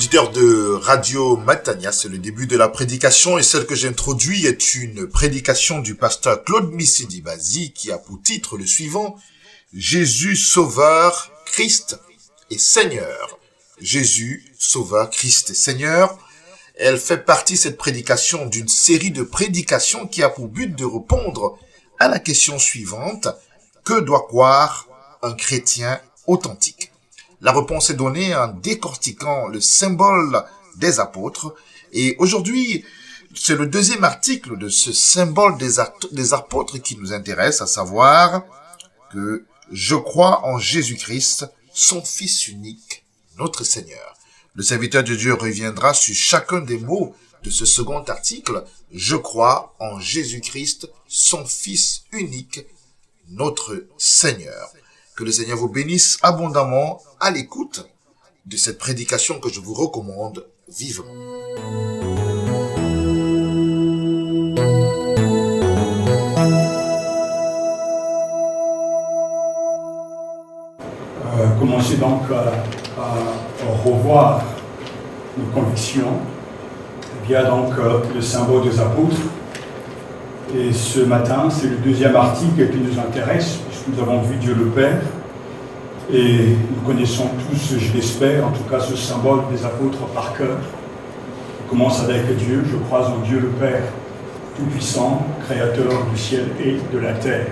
Auditeurs de Radio Matania, c'est le début de la prédication et celle que j'introduis est une prédication du pasteur Claude Missidi Bazi qui a pour titre le suivant: Jésus Sauveur, Christ et Seigneur. Jésus Sauveur, Christ et Seigneur. Elle fait partie, cette prédication, d'une série de prédications qui a pour but de répondre à la question suivante: que doit croire un chrétien authentique? La réponse est donnée en décortiquant le symbole des apôtres. Et aujourd'hui, c'est le deuxième article de ce symbole des apôtres qui nous intéresse, à savoir que je crois en Jésus-Christ, son Fils unique, notre Seigneur. Le serviteur de Dieu reviendra sur chacun des mots de ce second article. Je crois en Jésus-Christ, son Fils unique, notre Seigneur. Que le Seigneur vous bénisse abondamment à l'écoute de cette prédication que je vous recommande vivement. Commencez donc à revoir nos convictions via donc le symbole des apôtres. Et ce matin, c'est le deuxième article qui nous intéresse, puisque nous avons vu Dieu le Père. Et nous connaissons tous, je l'espère, en tout cas ce symbole des apôtres par cœur. On commence avec Dieu. Je crois en Dieu le Père Tout-Puissant, Créateur du ciel et de la terre.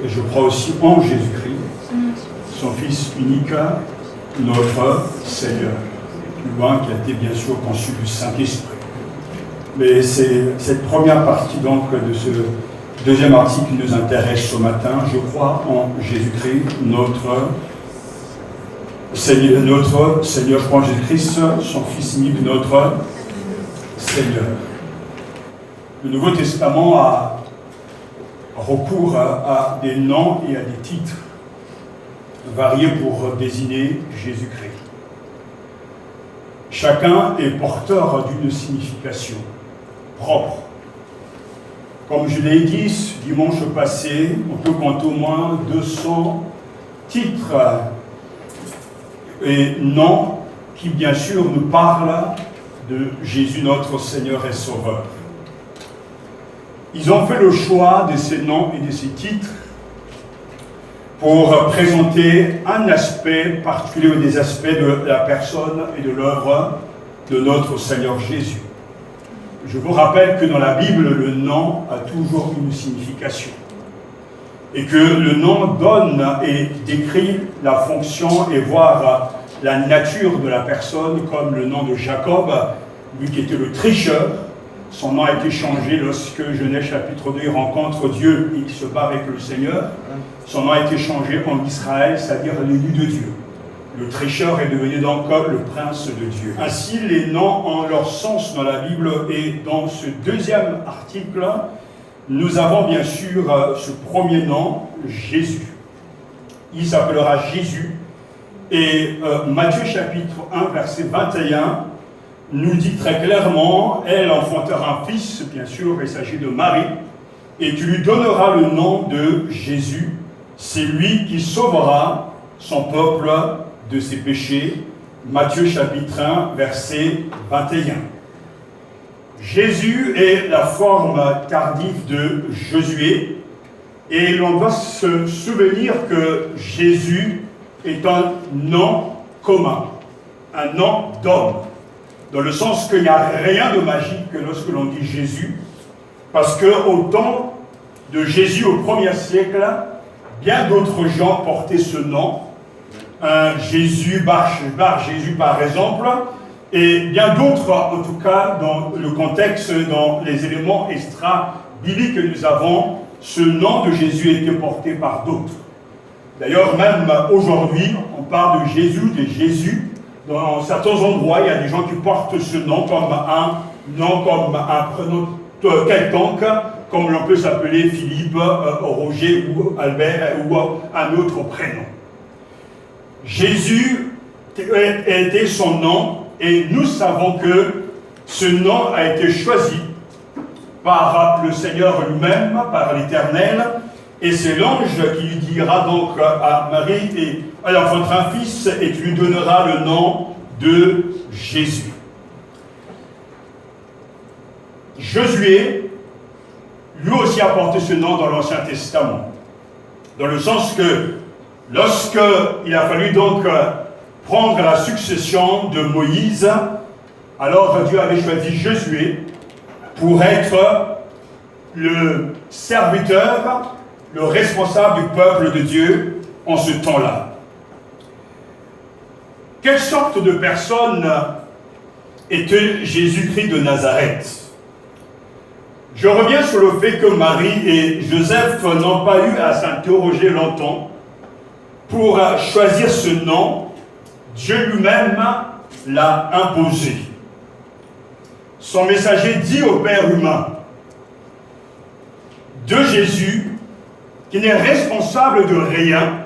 Et je crois aussi en Jésus-Christ, son Fils unique, notre Seigneur. Plus loin, qui a été bien sûr conçu du Saint-Esprit. Mais c'est cette première partie donc de ce deuxième article qui nous intéresse ce matin. Je crois en Jésus-Christ, notre Seigneur. Je crois en Jésus-Christ, son Fils unique, notre Seigneur. Le Nouveau Testament a recours à des noms et à des titres variés pour désigner Jésus-Christ. Chacun est porteur d'une signification propre. Comme je l'ai dit dimanche passé, on peut compter au moins 200 titres et noms qui bien sûr nous parlent de Jésus notre Seigneur et Sauveur. Ils ont fait le choix de ces noms et de ces titres pour présenter un aspect particulier ou des aspects de la personne et de l'œuvre de notre Seigneur Jésus. Je vous rappelle que dans la Bible, le nom a toujours une signification. Et que le nom donne et décrit la fonction et voire la nature de la personne, comme le nom de Jacob, lui qui était le tricheur. Son nom a été changé lorsque Genèse chapitre 2 rencontre Dieu et il se bat avec le Seigneur. Son nom a été changé en Israël, c'est-à-dire l'élu de Dieu. Le tricheur est devenu donc le prince de Dieu. Ainsi, les noms ont leur sens dans la Bible et dans ce deuxième article, nous avons bien sûr ce premier nom, Jésus. Il s'appellera Jésus. Et Matthieu chapitre 1, verset 21, nous dit très clairement, elle enfantera un fils, bien sûr, il s'agit de Marie, et tu lui donneras le nom de Jésus. C'est lui qui sauvera son peuple de ses péchés. Matthieu chapitre 1, verset 21. Jésus est la forme tardive de Josué, et l'on doit se souvenir que Jésus est un nom commun, un nom d'homme, dans le sens qu'il n'y a rien de magique lorsque l'on dit Jésus, parce qu'au temps de Jésus au 1er siècle, bien d'autres gens portaient ce nom, Jésus, Bar Jésus par exemple, et bien d'autres, en tout cas, dans le contexte, dans les éléments extra-bibliques que nous avons, ce nom de Jésus a été porté par d'autres. D'ailleurs, même aujourd'hui, on parle de Jésus. Dans certains endroits, il y a des gens qui portent ce nom comme un prénom quelconque, comme l'on peut s'appeler Philippe, Roger ou Albert ou un autre prénom. Jésus était son nom et nous savons que ce nom a été choisi par le Seigneur lui-même, par l'Éternel, et c'est l'ange qui lui dira donc à Marie, et elle enfantera un fils et tu lui donneras le nom de Jésus. Josué, lui aussi a porté ce nom dans l'Ancien Testament. Dans le sens que, lorsqu'il a fallu donc prendre la succession de Moïse, alors Dieu avait choisi Josué pour être le serviteur, le responsable du peuple de Dieu en ce temps-là. Quelle sorte de personne était Jésus-Christ de Nazareth? Je reviens sur le fait que Marie et Joseph n'ont pas eu à s'interroger longtemps pour choisir ce nom. Dieu lui-même l'a imposé. Son messager dit au Père humain de Jésus, qui n'est responsable de rien,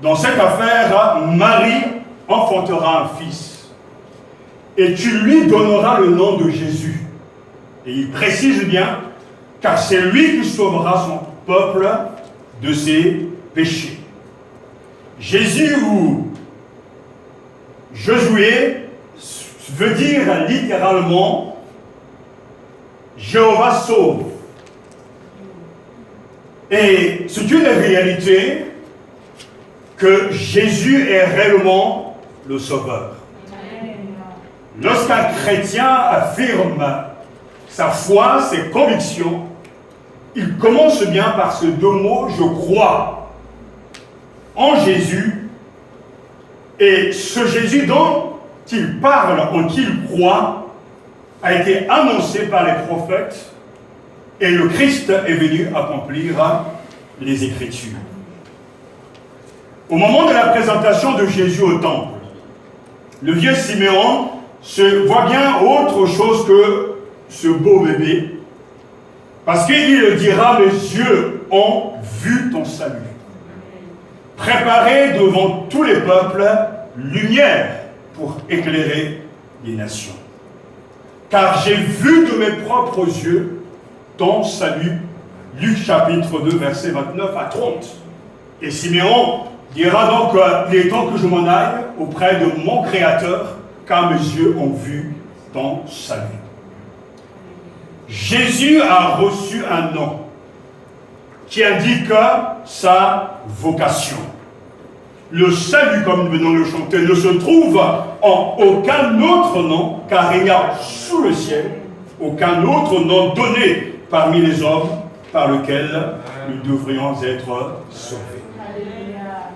dans cette affaire, Marie enfantera un fils, et tu lui donneras le nom de Jésus. Et il précise bien, car c'est lui qui sauvera son peuple de ses péchés. Jésus ou Josué veut dire littéralement Jéhovah sauve. Et c'est une réalité que Jésus est réellement le sauveur. Lorsqu'un chrétien affirme sa foi, ses convictions, il commence bien par ces deux mots, je crois en Jésus, et ce Jésus dont il parle, en qui il croit, a été annoncé par les prophètes, et le Christ est venu accomplir les Écritures. Au moment de la présentation de Jésus au temple, le vieux Siméon se voit bien autre chose que ce beau bébé, parce qu'il dira, mes yeux ont vu ton salut. Préparé devant tous les peuples, lumière pour éclairer les nations. Car j'ai vu de mes propres yeux ton salut. Luc chapitre 2, versets 29 à 30. Et Siméon dira donc, il est temps que je m'en aille auprès de mon Créateur, car mes yeux ont vu ton salut. Jésus a reçu un nom qui indique sa vocation. Le salut, comme nous venons de le chanter, ne se trouve en aucun autre nom, car il n'y a sous le ciel aucun autre nom donné parmi les hommes par lequel nous devrions être sauvés.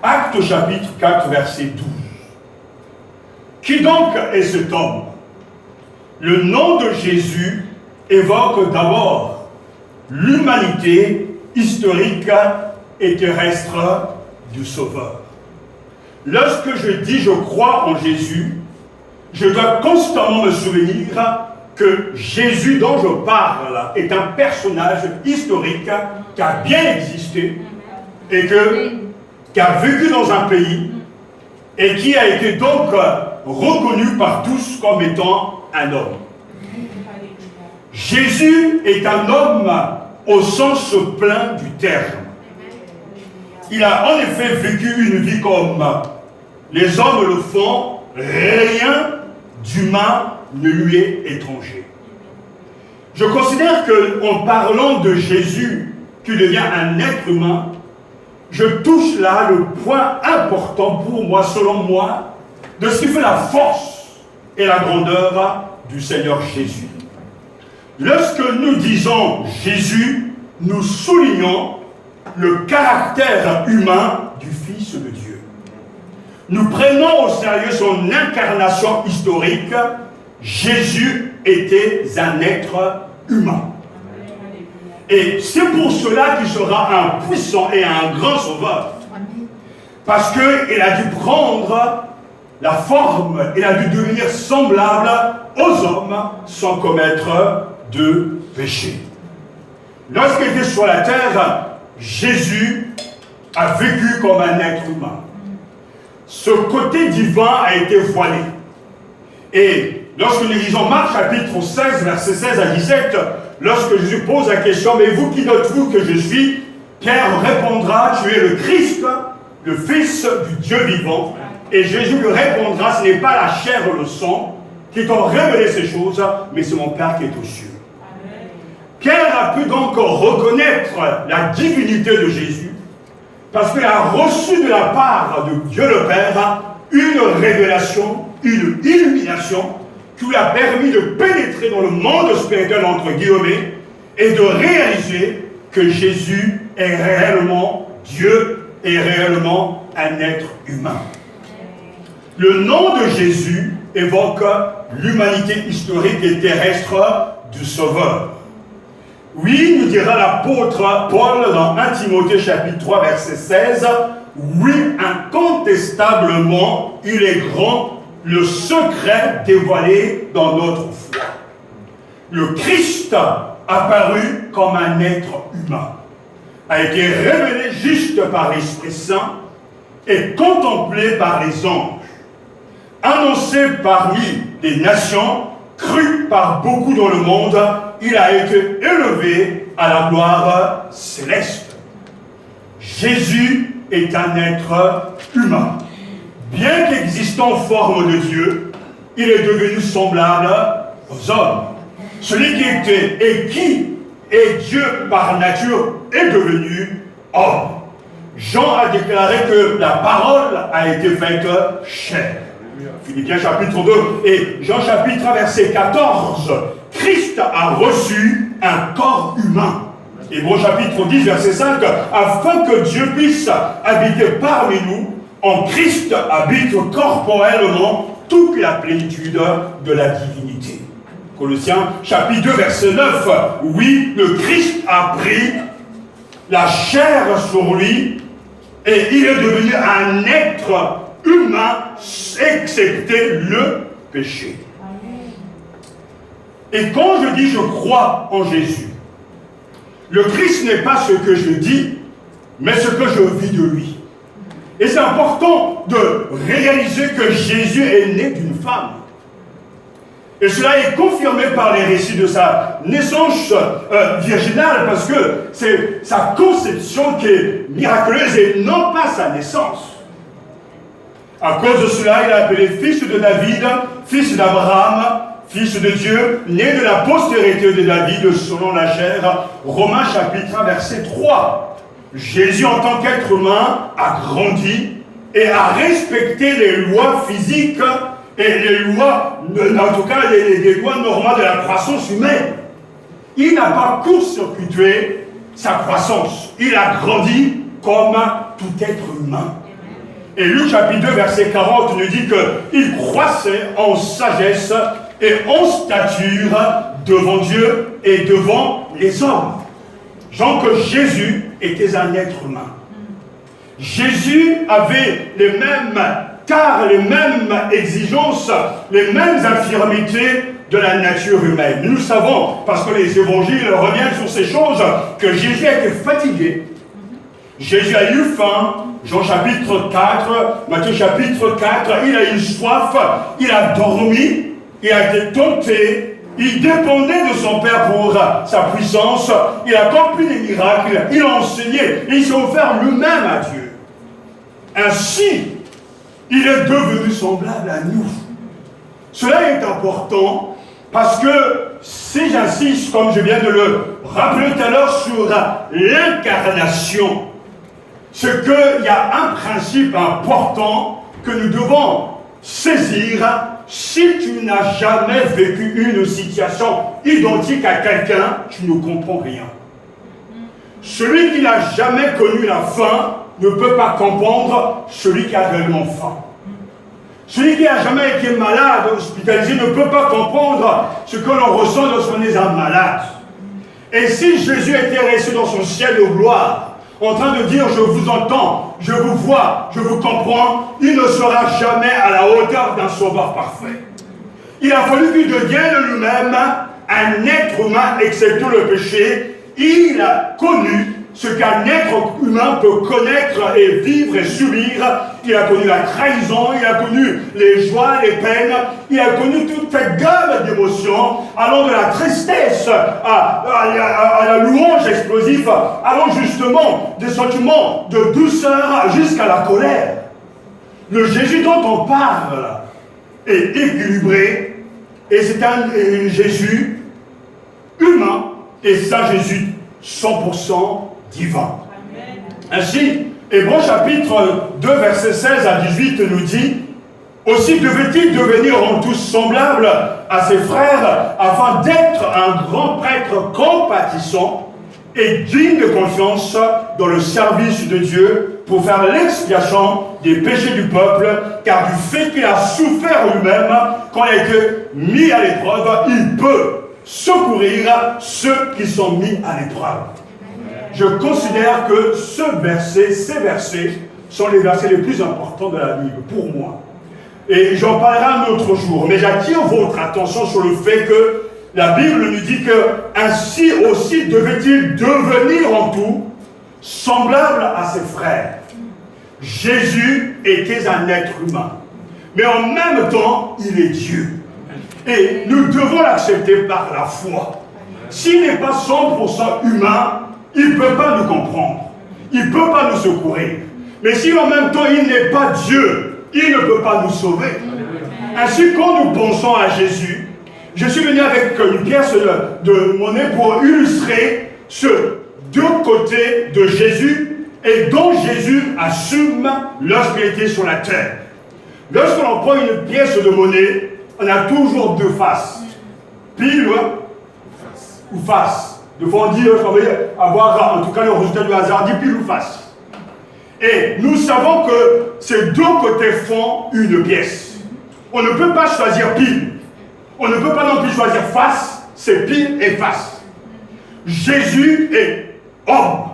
Actes chapitre 4, verset 12. Qui donc est cet homme? Le nom de Jésus évoque d'abord l'humanité historique et terrestre du Sauveur. Lorsque je dis je crois en Jésus, je dois constamment me souvenir que Jésus dont je parle est un personnage historique qui a bien existé et qui a vécu dans un pays et qui a été donc reconnu par tous comme étant un homme. Jésus est un homme au sens plein du terme. Il a en effet vécu une vie comme les hommes le font, rien d'humain ne lui est étranger. Je considère qu'en parlant de Jésus, qui devient un être humain, je touche là le point important pour moi, selon moi, de ce qui fait la force et la grandeur du Seigneur Jésus. Lorsque nous disons Jésus, nous soulignons le caractère humain du Fils de Dieu. Nous prenons au sérieux son incarnation historique. Jésus était un être humain. Et c'est pour cela qu'il sera un puissant et un grand sauveur. Parce qu'il a dû prendre la forme, il a dû devenir semblable aux hommes sans commettre de péché. Lorsqu'il était sur la terre, Jésus a vécu comme un être humain. Ce côté divin a été voilé. Et lorsque nous lisons Marc chapitre 16, versets 16 à 17, lorsque Jésus pose la question, mais vous qui dites-vous que je suis? Pierre répondra, tu es le Christ, le Fils du Dieu vivant. Et Jésus lui répondra, ce n'est pas la chair et le sang qui t'ont révélé ces choses, mais c'est mon Père qui est aux cieux. Pierre a pu donc reconnaître la divinité de Jésus, parce qu'il a reçu de la part de Dieu le Père une révélation, une illumination, qui lui a permis de pénétrer dans le monde spirituel, entre guillemets, et de réaliser que Jésus est réellement Dieu et réellement un être humain. Le nom de Jésus évoque l'humanité historique et terrestre du Sauveur. Oui, nous dira l'apôtre Paul dans 1 Timothée chapitre 3 verset 16, oui, incontestablement, il est grand le secret dévoilé dans notre foi. Le Christ apparu comme un être humain a été révélé juste par l'Esprit Saint et contemplé par les anges, annoncé parmi les nations, cru par beaucoup dans le monde, il a été élevé à la gloire céleste. Jésus est un être humain. Bien qu'existant en forme de Dieu, il est devenu semblable aux hommes. Celui qui était et qui est Dieu par nature est devenu homme. Jean a déclaré que la parole a été faite chair. Philippiens chapitre 2 et Jean chapitre 1 verset 14. Christ a reçu un corps humain. Hébreux chapitre 10 verset 5. Afin que Dieu puisse habiter parmi nous, en Christ habite corporellement toute la plénitude de la divinité. Colossiens chapitre 2 verset 9. Oui, le Christ a pris la chair sur lui et il est devenu un être humain, excepté le péché. Et quand je dis je crois en Jésus, le Christ n'est pas ce que je dis, mais ce que je vis de lui. Et c'est important de réaliser que Jésus est né d'une femme. Et cela est confirmé par les récits de sa naissance virginale, parce que c'est sa conception qui est miraculeuse et non pas sa naissance. À cause de cela, il est appelé fils de David, fils d'Abraham, fils de Dieu, né de la postérité de David selon la chair. Romains chapitre 1 verset 3. Jésus en tant qu'être humain a grandi et a respecté les lois physiques et les lois, en tout cas les lois normales de la croissance humaine. Il n'a pas court-circuité sa croissance. Il a grandi comme tout être humain. Et Luc chapitre 2 verset 40 nous dit qu'il croissait en sagesse et en stature devant Dieu et devant les hommes. Genre que Jésus était un être humain. Jésus avait les mêmes tares, les mêmes exigences, les mêmes infirmités de la nature humaine. Nous savons, parce que les évangiles reviennent sur ces choses, que Jésus a été fatigué. Jésus a eu faim. Jean chapitre 4, Matthieu chapitre 4, il a eu soif, il a dormi, il a été tenté, il dépendait de son Père pour sa puissance, il a accompli des miracles, il a enseigné, et il s'est offert lui-même à Dieu. Ainsi, il est devenu semblable à nous. Cela est important parce que si j'insiste, comme je viens de le rappeler tout à l'heure, sur l'incarnation, c'est qu'il y a un principe important que nous devons saisir. Si tu n'as jamais vécu une situation identique à quelqu'un, tu ne comprends rien. Celui qui n'a jamais connu la faim ne peut pas comprendre celui qui a réellement faim. Celui qui n'a jamais été malade, hospitalisé, ne peut pas comprendre ce que l'on ressent lorsqu'on est un malade. Et si Jésus était resté dans son ciel de gloire, en train de dire « je vous entends, je vous vois, je vous comprends », il ne sera jamais à la hauteur d'un sauveur parfait. Il a fallu qu'il devienne lui-même un être humain, excepté le péché. Il a connu ce qu'un être humain peut connaître et vivre et subir. Il a connu la trahison, il a connu les joies, les peines, il a connu toute cette gamme d'émotions, allant de la tristesse à la louange explosive, allant justement des sentiments de douceur jusqu'à la colère. Le Jésus dont on parle est équilibré, et c'est un Jésus humain, et c'est un Jésus 100% divin. Ainsi, Hébreux chapitre 2, verset 16 à 18 nous dit: aussi devait-il devenir en tous semblable à ses frères, afin d'être un grand prêtre compatissant et digne de confiance dans le service de Dieu pour faire l'expiation des péchés du peuple, car du fait qu'il a souffert lui-même, quand il a été mis à l'épreuve, il peut secourir ceux qui sont mis à l'épreuve. Je considère que ces versets sont les versets les plus importants de la Bible, pour moi. Et j'en parlerai un autre jour, mais j'attire votre attention sur le fait que la Bible nous dit que ainsi aussi devait-il devenir en tout semblable à ses frères. Jésus était un être humain, mais en même temps, il est Dieu. Et nous devons l'accepter par la foi. S'il n'est pas 100% humain, il ne peut pas nous comprendre. Il ne peut pas nous secourir. Mais si en même temps, il n'est pas Dieu, il ne peut pas nous sauver. Ainsi, quand nous pensons à Jésus, je suis venu avec une pièce de monnaie pour illustrer ce deux côtés de Jésus et dont Jésus assume lorsqu'il était sur la terre. Lorsqu'on prend une pièce de monnaie, on a toujours deux faces. Pile ou face. De fois on dit, avoir en tout cas le résultat du hasard, dit pile ou face. Et nous savons que ces deux côtés font une pièce. On ne peut pas choisir pile. On ne peut pas non plus choisir face, c'est pile et face. Jésus est homme.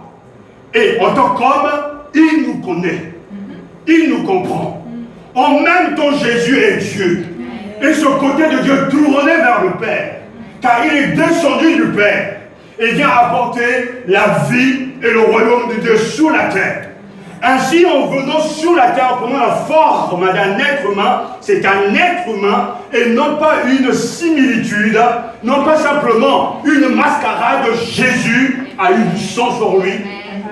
Et en tant qu'homme, il nous connaît. Il nous comprend. En même temps, Jésus est Dieu. Et ce côté de Dieu tourné vers le Père. Car il est descendu du Père. Et vient apporter la vie et le royaume de Dieu sur la terre. Ainsi, en venant sur la terre, en prenant la forme d'un être humain, c'est un être humain et non pas une similitude, non pas simplement une mascarade. Jésus a eu du sang sur lui.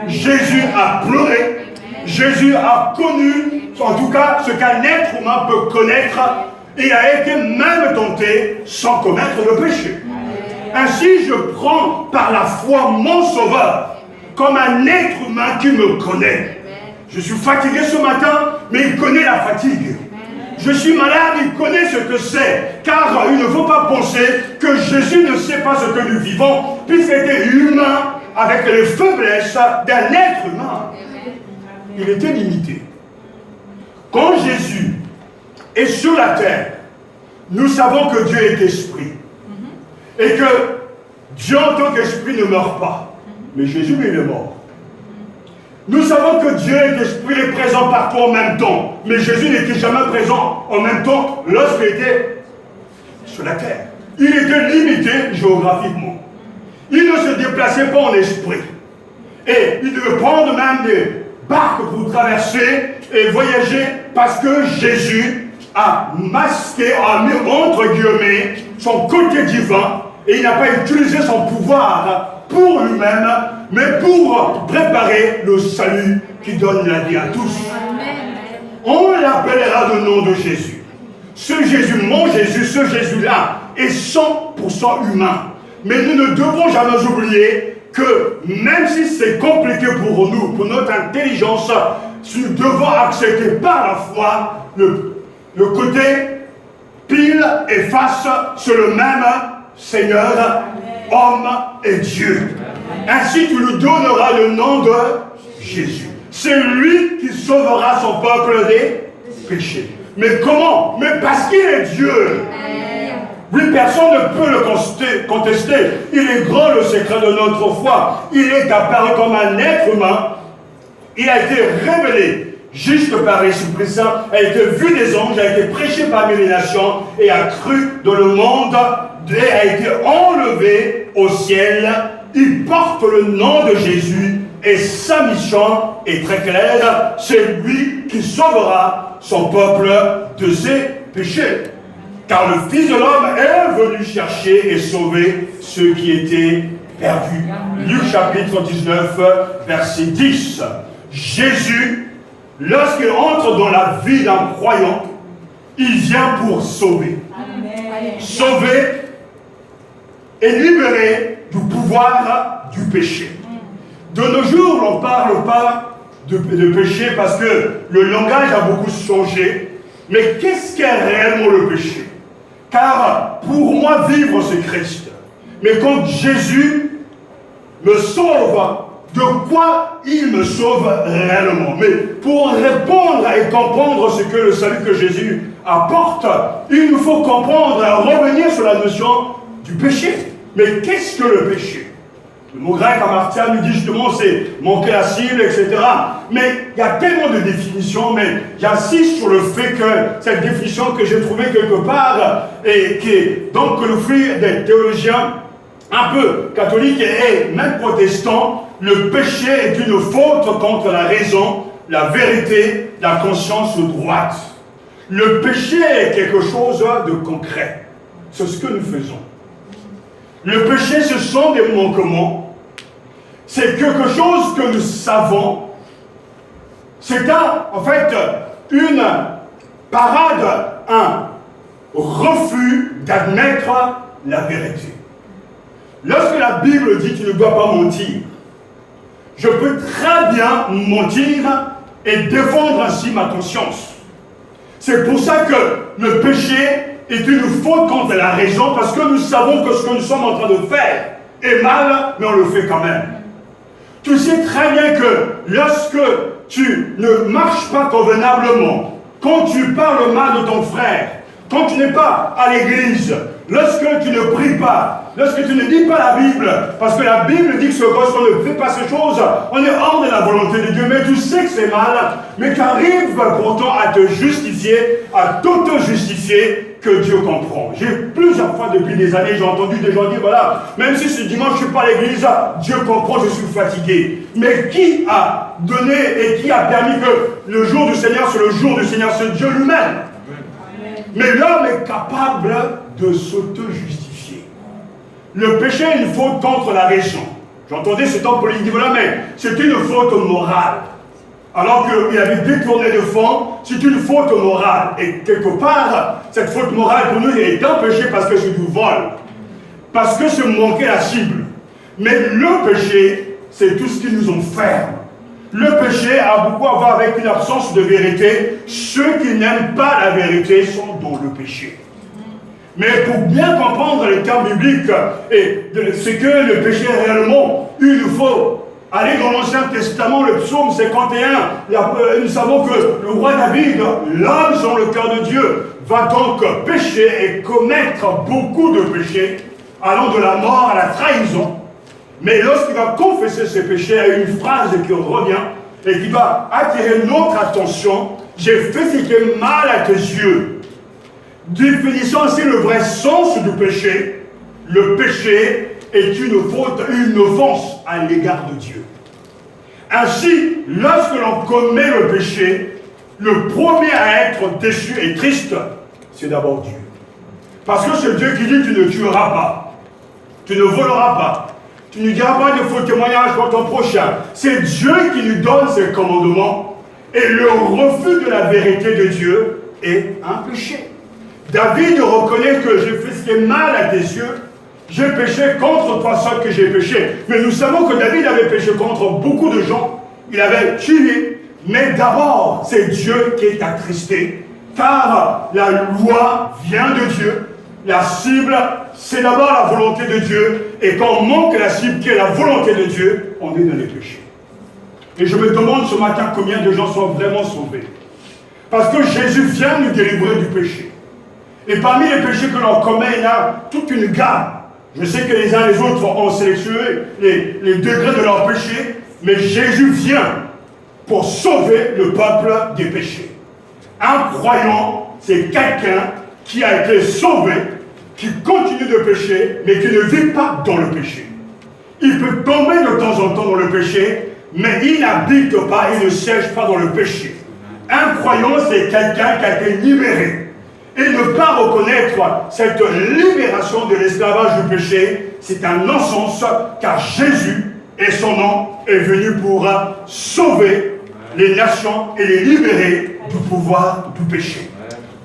Jésus a pleuré. Jésus a connu, en tout cas, ce qu'un être humain peut connaître. Et a été même tenté sans commettre le péché. Ainsi, je prends par la foi mon Sauveur comme un être humain qui me connaît. Je suis fatigué ce matin, mais il connaît la fatigue. Je suis malade, il connaît ce que c'est. Car il ne faut pas penser que Jésus ne sait pas ce que nous vivons, puisqu'il était humain avec les faiblesses d'un être humain. Il était limité. Quand Jésus est sur la terre, nous savons que Dieu est esprit. Et que Dieu en tant qu'esprit ne meurt pas. Mais Jésus, lui, il est mort. Nous savons que Dieu est esprit, il est présent partout en même temps. Mais Jésus n'était jamais présent en même temps lorsqu'il était sur la terre. Il était limité géographiquement. Il ne se déplaçait pas en esprit. Et il devait prendre même des barques pour traverser et voyager parce que Jésus a masqué, a mis entre guillemets son côté divin et il n'a pas utilisé son pouvoir pour lui-même, mais pour préparer le salut qui donne la vie à tous. On l'appellera le nom de Jésus. Ce Jésus, mon Jésus, ce Jésus-là est 100% humain. Mais nous ne devons jamais oublier que même si c'est compliqué pour nous, pour notre intelligence, nous devons accepter par la foi le côté pile et face sur le même Seigneur, homme et Dieu. Ainsi, tu lui donneras le nom de Jésus. C'est lui qui sauvera son peuple des péchés. Mais comment? Mais parce qu'il est Dieu. Oui, personne ne peut le contester. Il est grand le secret de notre foi. Il est apparu comme un être humain. Il a été révélé juste par l'Esprit Saint, a été vu des anges, a été prêché parmi les nations et a cru dans le monde et a été enlevé au ciel. Il porte le nom de Jésus et sa mission est très claire. C'est lui qui sauvera son peuple de ses péchés. Car le Fils de l'homme est venu chercher et sauver ceux qui étaient perdus. Luc chapitre 19, verset 10. Jésus lorsqu'il entre dans la vie d'un croyant, il vient pour sauver. Amen. Sauver et libérer du pouvoir du péché. De nos jours, on ne parle pas de péché parce que le langage a beaucoup changé. Mais qu'est-ce qu'est réellement le péché? Car pour moi, vivre, c'est Christ. Mais quand Jésus me sauve, de quoi il me sauve réellement? Mais pour répondre et comprendre ce que le salut que Jésus apporte, il nous faut comprendre et revenir sur la notion du péché. Mais qu'est-ce que le péché? Le mot grec amartia nous dit justement c'est manquer la cible, etc. Mais il y a tellement de définitions, mais j'insiste sur le fait que cette définition que j'ai trouvée quelque part, et qui est donc le fruit des théologiens un peu catholiques et même protestants, le péché est une faute contre la raison, la vérité, la conscience droite. Le péché est quelque chose de concret. C'est ce que nous faisons. Le péché, ce sont des manquements. C'est quelque chose que nous savons. C'est en fait une parade, un refus d'admettre la vérité. Lorsque la Bible dit « tu ne dois pas mentir », je peux très bien mentir et défendre ainsi ma conscience. C'est pour ça que le péché est une faute contre la raison, parce que nous savons que ce que nous sommes en train de faire est mal, mais on le fait quand même. Tu sais très bien que lorsque tu ne marches pas convenablement, quand tu parles mal de ton frère, quand tu n'es pas à l'église, lorsque tu ne pries pas, lorsque tu ne dis pas la Bible, parce que la Bible dit que lorsqu'on ne fait pas ces choses, on est hors de la volonté de Dieu, mais tu sais que c'est mal, mais tu arrives pourtant à te justifier, à t'auto-justifier, que Dieu comprend. J'ai plusieurs fois depuis des années, j'ai entendu des gens dire, voilà, même si ce dimanche je ne suis pas à l'église, Dieu comprend, je suis fatigué. Mais qui a donné et qui a permis que le jour du Seigneur, c'est le jour du Seigneur, c'est Dieu lui-même. Mais l'homme est capable de s'auto-justifier. Le péché est une faute contre la raison. J'entendais cet homme politique dire, voilà, mais c'est une faute morale. Alors qu'il avait détourné de fond, c'est une faute morale. Et quelque part, cette faute morale pour nous est un péché parce que c'est du vol. Parce que c'est manquer la cible. Mais le péché, c'est tout ce qui nous enferme. Le péché a beaucoup à voir avec une absence de vérité. Ceux qui n'aiment pas la vérité sont dans le péché. Mais pour bien comprendre les termes bibliques et ce que le péché est réellement, il nous faut aller dans l'Ancien Testament, le psaume 51. Nous savons que le roi David, l'homme selon le cœur de Dieu, va donc pécher et commettre beaucoup de péchés, allant de la mort à la trahison. Mais lorsqu'il va confesser ses péchés, il y a une phrase qui revient et qui va attirer notre attention. J'ai fait ce qui est mal à tes yeux. Définissant ainsi le vrai sens du péché. Le péché est une faute, une offense à l'égard de Dieu. Ainsi, lorsque l'on commet le péché, le premier à être déçu et triste, c'est d'abord Dieu. Parce que c'est Dieu qui dit tu ne tueras pas, tu ne voleras pas, tu ne diras pas de faux témoignages contre ton prochain. C'est Dieu qui nous donne ses commandements et le refus de la vérité de Dieu est un péché. David reconnaît que j'ai fait ce qui est mal à tes yeux. J'ai péché contre toi seul que j'ai péché. Mais nous savons que David avait péché contre beaucoup de gens. Il avait tué. Mais d'abord, c'est Dieu qui est attristé. Car la loi vient de Dieu. La cible, c'est d'abord la volonté de Dieu. Et quand on manque la cible qui est la volonté de Dieu, on est dans les péchés. Et je me demande ce matin combien de gens sont vraiment sauvés. Parce que Jésus vient nous délivrer du péché. Et parmi les péchés que l'on commet, il y a toute une gamme. Je sais que les uns et les autres ont sélectionné les degrés de leurs péchés, mais Jésus vient pour sauver le peuple des péchés. Un croyant, c'est quelqu'un qui a été sauvé, qui continue de pécher, mais qui ne vit pas dans le péché. Il peut tomber de temps en temps dans le péché, mais il n'habite pas, il ne siège pas dans le péché. Un croyant, c'est quelqu'un qui a été libéré. Et ne pas reconnaître cette libération de l'esclavage du péché, c'est un non-sens, car Jésus et son nom est venu pour sauver les nations et les libérer du pouvoir du péché.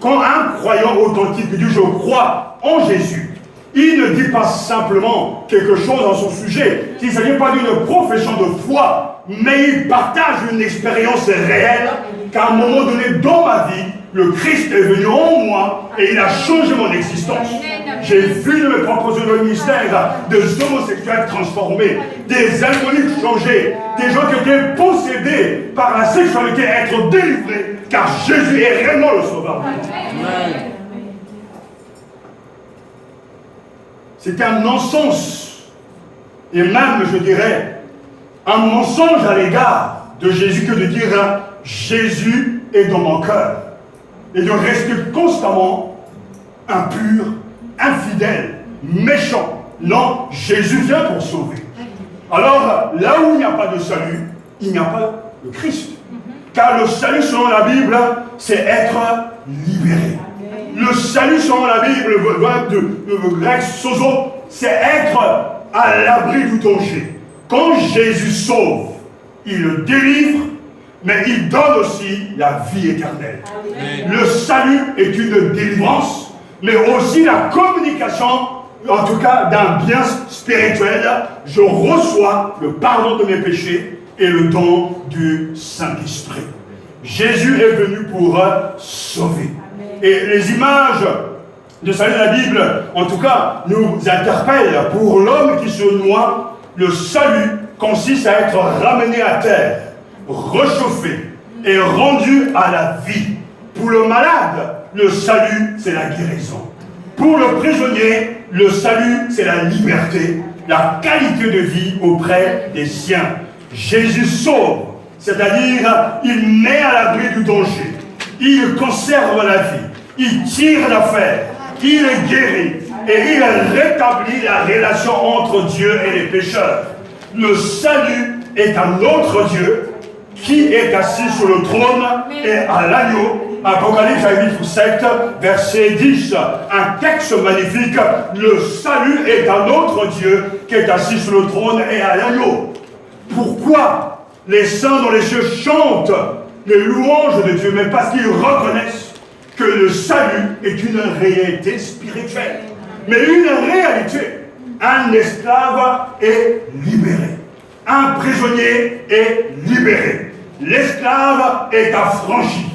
Quand un croyant authentique dit « je crois en Jésus », il ne dit pas simplement quelque chose en son sujet. Il ne s'agit pas d'une profession de foi, mais il partage une expérience réelle qu'à un moment donné dans ma vie, le Christ est venu en moi et il a changé mon existence. J'ai vu de mes propres yeux le mystère des homosexuels transformés, des alcooliques changés, des gens qui étaient possédés par la sexualité être délivrés, car Jésus est réellement le Sauveur. C'est un non-sens, et même, je dirais, un mensonge à l'égard de Jésus que de dire « Jésus est dans mon cœur » et de rester constamment impur, infidèle, méchant. Non, Jésus vient pour sauver. Alors, là où il n'y a pas de salut, il n'y a pas de Christ. Car le salut, selon la Bible, c'est être libéré. Le salut, selon la Bible, le grec sozo, c'est être à l'abri du danger. Quand Jésus sauve, il le délivre, mais il donne aussi la vie éternelle. Amen. Le salut est une délivrance, mais aussi la communication, en tout cas d'un bien spirituel. Je reçois le pardon de mes péchés et le don du Saint-Esprit. Jésus est venu pour sauver. Et les images de salut de la Bible, en tout cas, nous interpellent. Pour l'homme qui se noie, le salut consiste à être ramené à terre, réchauffé et rendu à la vie. Pour le malade, le salut, c'est la guérison. Pour le prisonnier, le salut, c'est la liberté, la qualité de vie auprès des siens. Jésus sauve, c'est-à-dire, il met à l'abri du danger. Il conserve la vie, il tire l'affaire, il guérit et il rétablit la relation entre Dieu et les pécheurs. Le salut est un autre Dieu qui est assis sur le trône et à l'agneau. Apocalypse chapitre 7, verset 10. Un texte magnifique. Le salut est un autre Dieu qui est assis sur le trône et à l'agneau. Pourquoi les saints dans les cieux chantent les louanges de Dieu? Mais parce qu'ils reconnaissent que le salut est une réalité spirituelle. Mais une réalité. Un esclave est libéré. Un prisonnier est libéré. L'esclave est affranchi.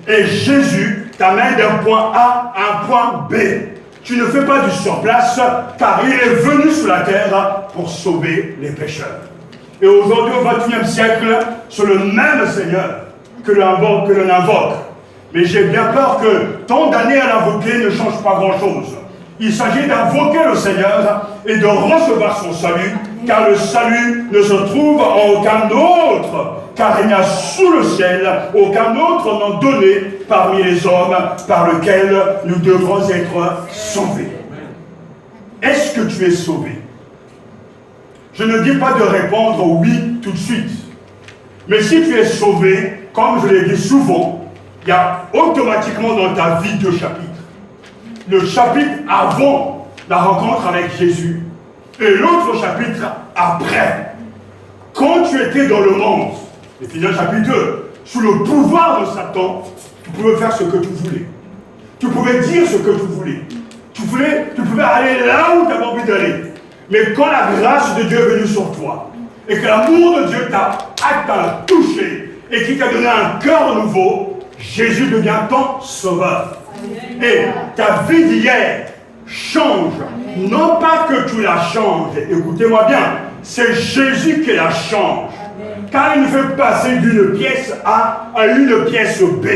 Et Jésus t'amène d'un point A à un point B. Tu ne fais pas du surplace, car il est venu sur la terre pour sauver les pécheurs. Et aujourd'hui, au XXIe siècle, c'est le même Seigneur que l'on invoque. Mais j'ai bien peur que tant d'années à l'invoquer ne change pas grand-chose. Il s'agit d'invoquer le Seigneur et de recevoir son salut, car le salut ne se trouve en aucun autre, car il n'y a sous le ciel aucun autre nom donné parmi les hommes par lequel nous devrons être sauvés. Est-ce que tu es sauvé? Je ne dis pas de répondre oui tout de suite. Mais si tu es sauvé, comme je l'ai dit souvent, il y a automatiquement dans ta vie deux chapitres. Le chapitre avant la rencontre avec Jésus et l'autre chapitre après. Quand tu étais dans le monde, Éphésiens chapitre 2, sous le pouvoir de Satan, tu pouvais faire ce que tu voulais. Tu pouvais dire ce que tu voulais. Tu pouvais aller là où tu avais envie d'aller. Mais quand la grâce de Dieu est venue sur toi, et que l'amour de Dieu t'a touché, et qu'il t'a donné un cœur nouveau, Jésus devient ton sauveur. Et ta vie d'hier change. Non pas que tu la changes, écoutez-moi bien, c'est Jésus qui la change. Car il nous fait passer d'une pièce A à une pièce B.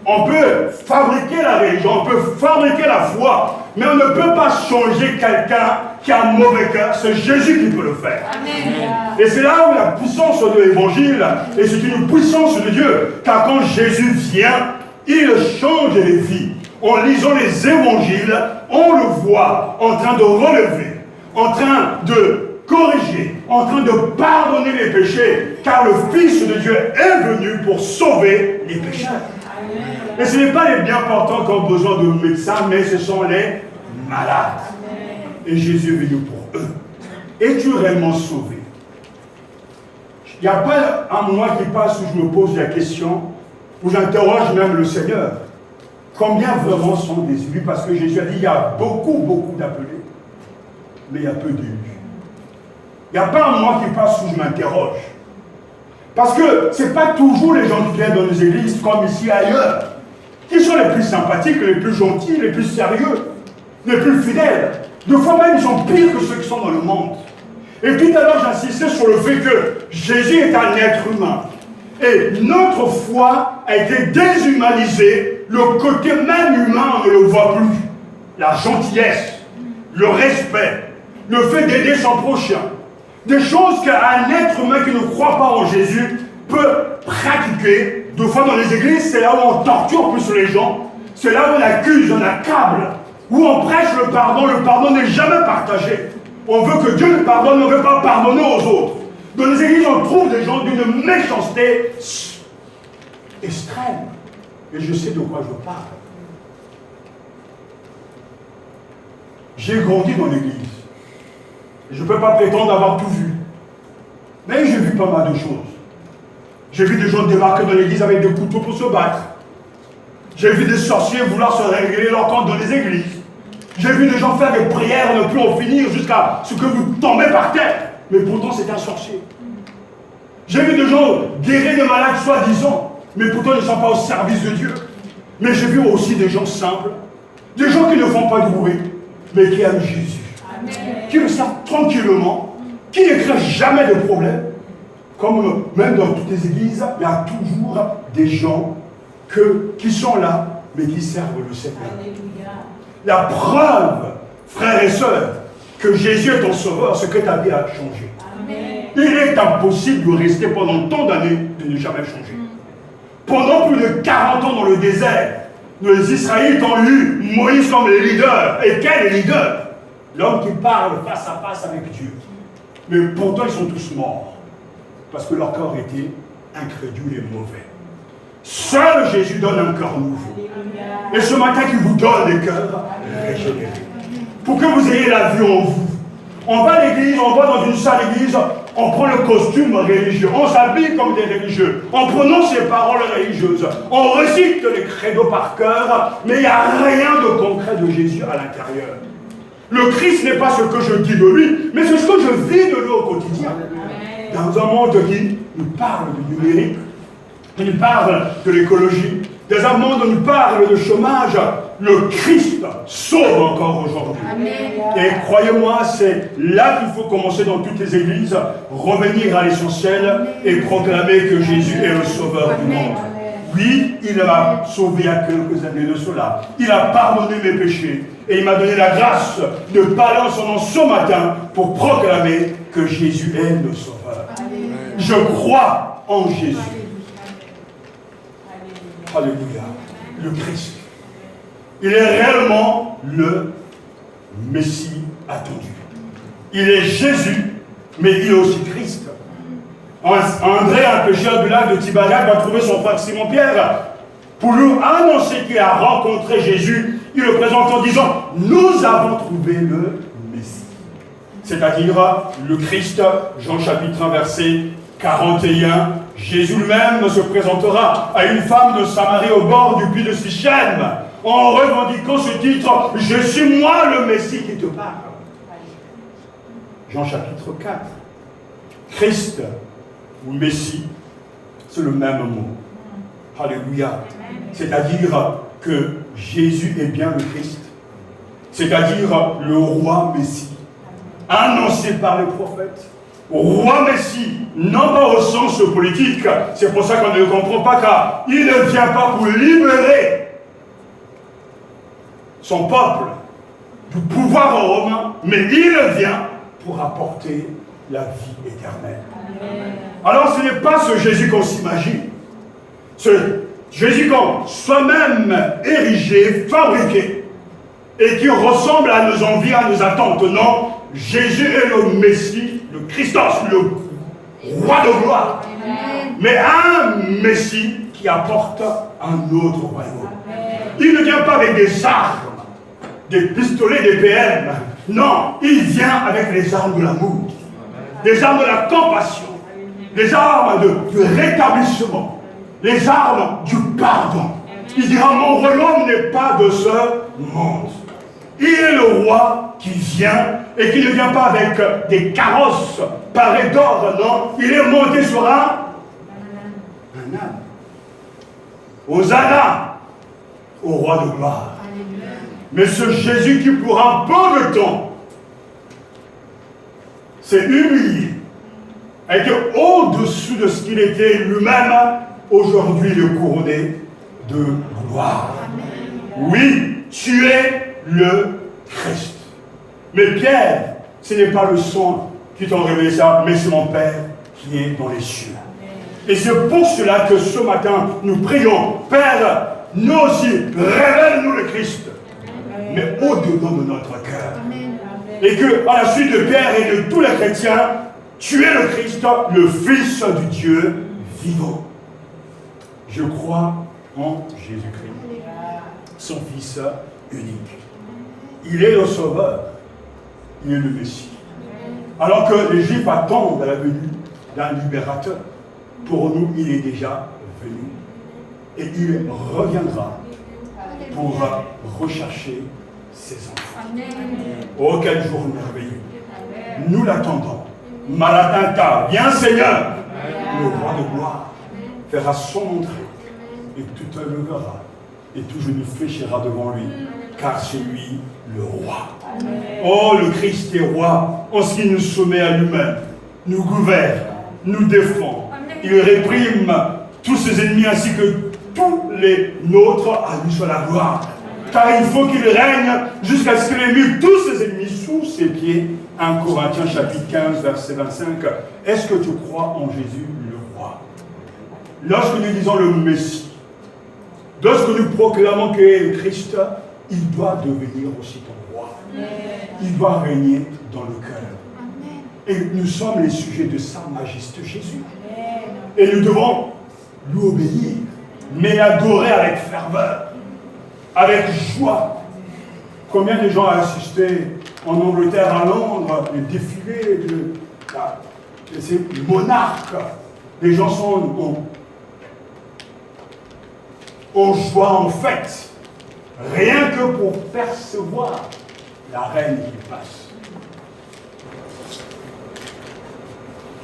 On peut fabriquer la religion, on peut fabriquer la foi, mais on ne peut pas changer quelqu'un qui a un mauvais cœur. C'est Jésus qui peut le faire. Amen. Et c'est là où la puissance de l'évangile, et c'est une puissance de Dieu, car quand Jésus vient, il change les vies. En lisant les évangiles, on le voit en train de relever, en train de corriger, en train de pardonner les péchés, car le Fils de Dieu est venu pour sauver les pécheurs. Et ce n'est pas les bien portants qui ont besoin de médecins, mais ce sont les malades. Et Jésus est venu pour eux. Es-tu réellement sauvé? Il n'y a pas un mois qui passe où je me pose la question, où j'interroge même le Seigneur. Combien vraiment sont des élus? Parce que Jésus a dit, il y a beaucoup d'appelés, mais il y a peu d'élus. Il n'y a pas un mois qui passe où je m'interroge. Parce que ce n'est pas toujours les gens qui viennent dans les églises, comme ici et ailleurs, qui sont les plus sympathiques, les plus gentils, les plus sérieux, les plus fidèles. Des fois même, ils sont pires que ceux qui sont dans le monde. Et tout à l'heure, j'insistais sur le fait que Jésus est un être humain. Et notre foi a été déshumanisée. Le côté même humain, on ne le voit plus. La gentillesse, le respect, le fait d'aider son prochain. Des choses qu'un être humain qui ne croit pas en Jésus peut pratiquer. Deux fois dans les églises, c'est là où on torture plus les gens. C'est là où on accuse, on accable. Où on prêche le pardon n'est jamais partagé. On veut que Dieu nous pardonne, mais on ne veut pas pardonner aux autres. Dans les églises, on trouve des gens d'une méchanceté extrême. Et je sais de quoi je parle. J'ai grandi dans l'église. Je ne peux pas prétendre avoir tout vu. Mais j'ai vu pas mal de choses. J'ai vu des gens débarquer dans l'église avec des couteaux pour se battre. J'ai vu des sorciers vouloir se régler leur compte dans les églises. J'ai vu des gens faire des prières, ne plus en finir jusqu'à ce que vous tombez par terre. Mais pourtant, c'est un sorcier. J'ai vu des gens guérir des malades soi-disant, mais pourtant, ils ne sont pas au service de Dieu. Mais j'ai vu aussi des gens simples, des gens qui ne font pas de bruit, mais qui aiment Jésus. Amen. Qui le servent tranquillement, qui ne créent jamais de problème. Comme même dans toutes les églises, il y a toujours des gens qui sont là, mais qui servent le Seigneur. Alléluia. La preuve, frères et sœurs, que Jésus est ton sauveur, c'est que ta vie a changé. Amen. Il est impossible de rester pendant tant d'années de ne jamais changer. Pendant plus de 40 ans dans le désert, les Israélites ont eu Moïse comme le leader. Et quel leader? L'homme qui parle face à face avec Dieu. Mais pourtant, ils sont tous morts. Parce que leur corps était incrédule et mauvais. Seul Jésus donne un cœur nouveau. Et ce matin, il vous donne des cœurs régénérés. Pour que vous ayez la vie en vous. On va à l'église, on va dans une salle d'église, on prend le costume religieux, on s'habille comme des religieux, on prononce les paroles religieuses, on récite les credos par cœur, mais il n'y a rien de concret de Jésus à l'intérieur. Le Christ n'est pas ce que je dis de lui, mais c'est ce que je vis de lui au quotidien. Dans un monde qui nous parle du numérique, qui nous parle de l'écologie, dans un monde où nous parle de chômage, le Christ sauve encore aujourd'hui. Et croyez-moi, c'est là qu'il faut commencer dans toutes les églises, revenir à l'essentiel et proclamer que Jésus est le sauveur du monde. Oui, il m'a sauvé il y a quelques années de cela. Il a pardonné mes péchés. Et il m'a donné la grâce de parler en son nom ce matin pour proclamer que Jésus est le sauveur. Amen. Je crois en Jésus. Alléluia. Le Christ. Il est réellement le Messie attendu. Il est Jésus, mais il est aussi Christ. André, un pécheur du lac de Tibériade, va trouver son frère Simon-Pierre pour lui annoncer qu'il a rencontré Jésus. Il le présente en disant, nous avons trouvé le Messie. C'est-à-dire le Christ, Jean chapitre 1, verset 41. Jésus lui-même se présentera à une femme de Samarie au bord du puits de Sichem, en revendiquant ce titre, je suis moi le Messie qui te parle. Jean chapitre 4. Christ ou Messie, c'est le même mot. Alléluia. C'est-à-dire que Jésus est bien le Christ. C'est-à-dire le roi Messie, annoncé par les prophètes. Roi Messie, non pas au sens politique, c'est pour ça qu'on ne le comprend pas, car il ne vient pas pour libérer son peuple du pouvoir romain, mais il vient pour apporter la vie éternelle. Amen. Alors ce n'est pas ce Jésus qu'on s'imagine, ce Jésus qu'on soi-même érigé, fabriqué, et qui ressemble à nos envies, à nos attentes. Non, Jésus est le Messie, le Christos, le roi de gloire. Amen. Mais un Messie qui apporte un autre royaume. Il ne vient pas avec des armes, des pistolets, des PM. Non, il vient avec les armes de l'amour, les armes de la compassion, les armes du rétablissement, les armes du pardon. Il dira, mon royaume n'est pas de ce monde. Il est le roi qui vient et qui ne vient pas avec des carrosses parées d'or, non. Il est monté sur un âne. Hosanna au roi de gloire. Mais ce Jésus qui pour un peu de temps s'est humilié, a été au-dessus de ce qu'il était lui-même, aujourd'hui il est couronné de gloire. Oui, tu es le Christ. Mais Pierre, ce n'est pas le sang qui t'a révélé ça, mais c'est mon Père qui est dans les cieux. Et c'est pour cela que ce matin, nous prions, Père, nous aussi, révèle-nous le Christ, mais au-dedans de notre cœur. Et que, à la suite de Pierre et de tous les chrétiens, tu es le Christ, le Fils du Dieu vivant. Je crois en Jésus-Christ, son Fils unique. Il est le Sauveur, il est le Messie. Alors que les Juifs attendent la venue d'un libérateur, pour nous, il est déjà venu. Et il reviendra pour rechercher ses enfants. Oh, quel jour merveilleux. Nous l'attendons. Malatinta, viens Seigneur. Le roi de gloire fera son entrée et tout œil le verra et tout genou fléchira devant lui, car c'est lui le roi. Oh, le Christ est roi en ce qu'il nous soumet à lui-même, nous gouverne, nous défend. Il réprime tous ses ennemis ainsi que tous les nôtres, à lui soit la gloire. Car il faut qu'il règne jusqu'à ce qu'il ait mis tous ses ennemis sous ses pieds. 1 Corinthiens chapitre 15, verset 25. Est-ce que tu crois en Jésus le roi? Lorsque nous disons le Messie, lorsque nous proclamons qu'il est le Christ, il doit devenir aussi ton roi. Il doit régner dans le cœur. Et nous sommes les sujets de sa majesté Jésus. Et nous devons lui obéir, mais l'adorer avec ferveur, avec joie. Combien de gens ont assisté en Angleterre, à Londres, les défilés de ces monarques? Les gens sont en joie, en fête, rien que pour percevoir la reine qui passe.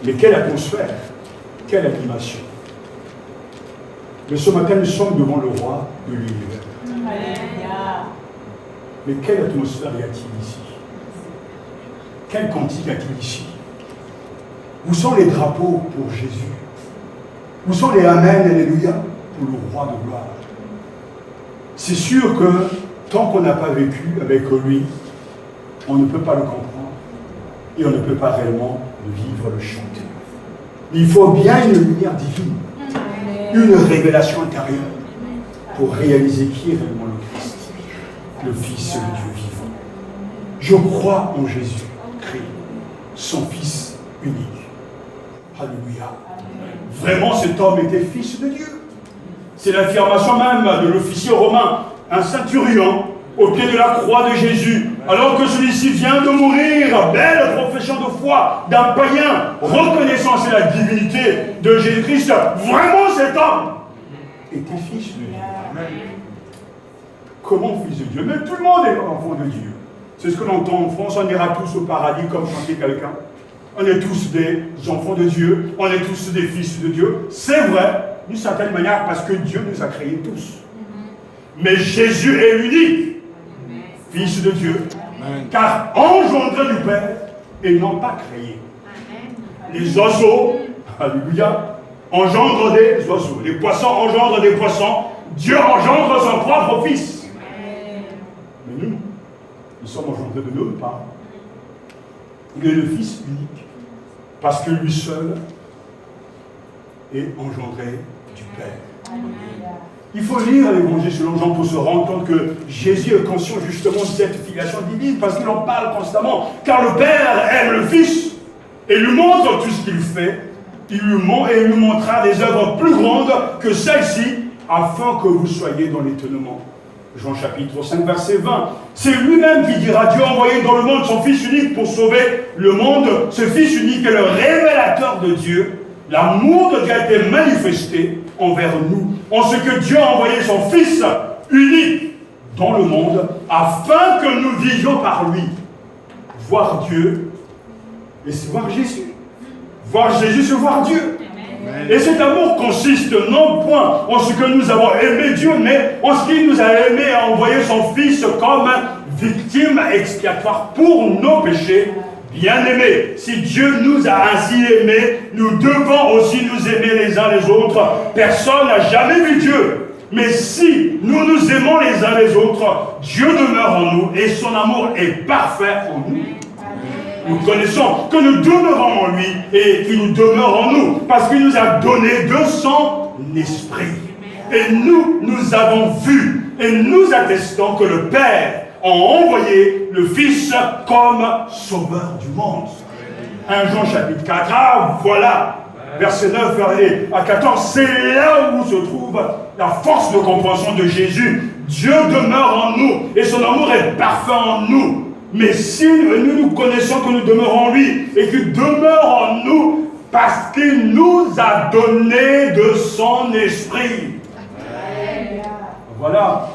Mais quelle atmosphère, quelle animation. Mais ce matin, nous sommes devant le roi de l'univers. Mais quelle atmosphère y a-t-il ici? Quel cantique y a-t-il ici? Où sont les drapeaux pour Jésus? Où sont les Amen, Alléluia pour le roi de gloire? C'est sûr que tant qu'on n'a pas vécu avec lui, on ne peut pas le comprendre et on ne peut pas réellement le vivre, le chanter. Il faut bien une lumière divine, une révélation intérieure pour réaliser qui est réellement le Christ, le Fils de Dieu vivant. Je crois en Jésus-Christ, son Fils unique. Alléluia. Vraiment, cet homme était Fils de Dieu. C'est l'affirmation même de l'officier romain, un centurion, au pied de la croix de Jésus, alors que celui-ci vient de mourir. Belle profession de foi d'un païen, reconnaissant c'est la divinité de Jésus-Christ. Vraiment, cet homme était Fils de Dieu. Amen. Comment Fils de Dieu? Mais tout le monde est enfant de Dieu. C'est ce que l'on entend en France. On ira tous au paradis, comme chantait quelqu'un. On est tous des enfants de Dieu. On est tous des fils de Dieu. C'est vrai, d'une certaine manière, parce que Dieu nous a créés tous. Mais Jésus est unique, Fils de Dieu, car engendré du Père et non pas créé. Les oiseaux, alléluia, engendrent des oiseaux. Les poissons engendrent des poissons. Dieu engendre son propre Fils. Mais nous sommes engendrés de nulle part. Il est le Fils unique, parce que lui seul est engendré du Père. Il faut lire l'évangile selon Jean pour se rendre compte que Jésus est conscient justement de cette filiation divine, parce qu'il en parle constamment. Car le Père aime le Fils et lui montre tout ce qu'il fait. Il lui montrera des œuvres plus grandes que celles-ci, afin que vous soyez dans l'étonnement. Jean chapitre 5, verset 20. C'est lui-même qui dira: Dieu a envoyé dans le monde son Fils unique pour sauver le monde. Ce Fils unique est le révélateur de Dieu, L'amour de Dieu a été manifesté envers nous, en ce que Dieu a envoyé son Fils unique dans le monde, afin que nous vivions par lui. Voir Dieu, et c'est voir Jésus. Voir Jésus, c'est voir Dieu. Et cet amour consiste non point en ce que nous avons aimé Dieu, mais en ce qu'il nous a aimé et a envoyé son Fils comme victime expiatoire pour nos péchés. Bien-aimés, si Dieu nous a ainsi aimés, nous devons aussi nous aimer les uns les autres. Personne n'a jamais vu Dieu. Mais si nous nous aimons les uns les autres, Dieu demeure en nous et son amour est parfait en nous. Nous connaissons que nous demeurons en lui et qu'il nous demeure en nous parce qu'il nous a donné de son esprit. Et nous avons vu et nous attestons que le Père a envoyé le Fils comme sauveur du monde. 1 Jean chapitre 4, voilà, verset 9 à 14, c'est là où se trouve la force de compréhension de Jésus. Dieu demeure en nous et son amour est parfait en nous. Mais si nous connaissons que nous demeurons en lui et qu'il demeure en nous parce qu'il nous a donné de son esprit. Voilà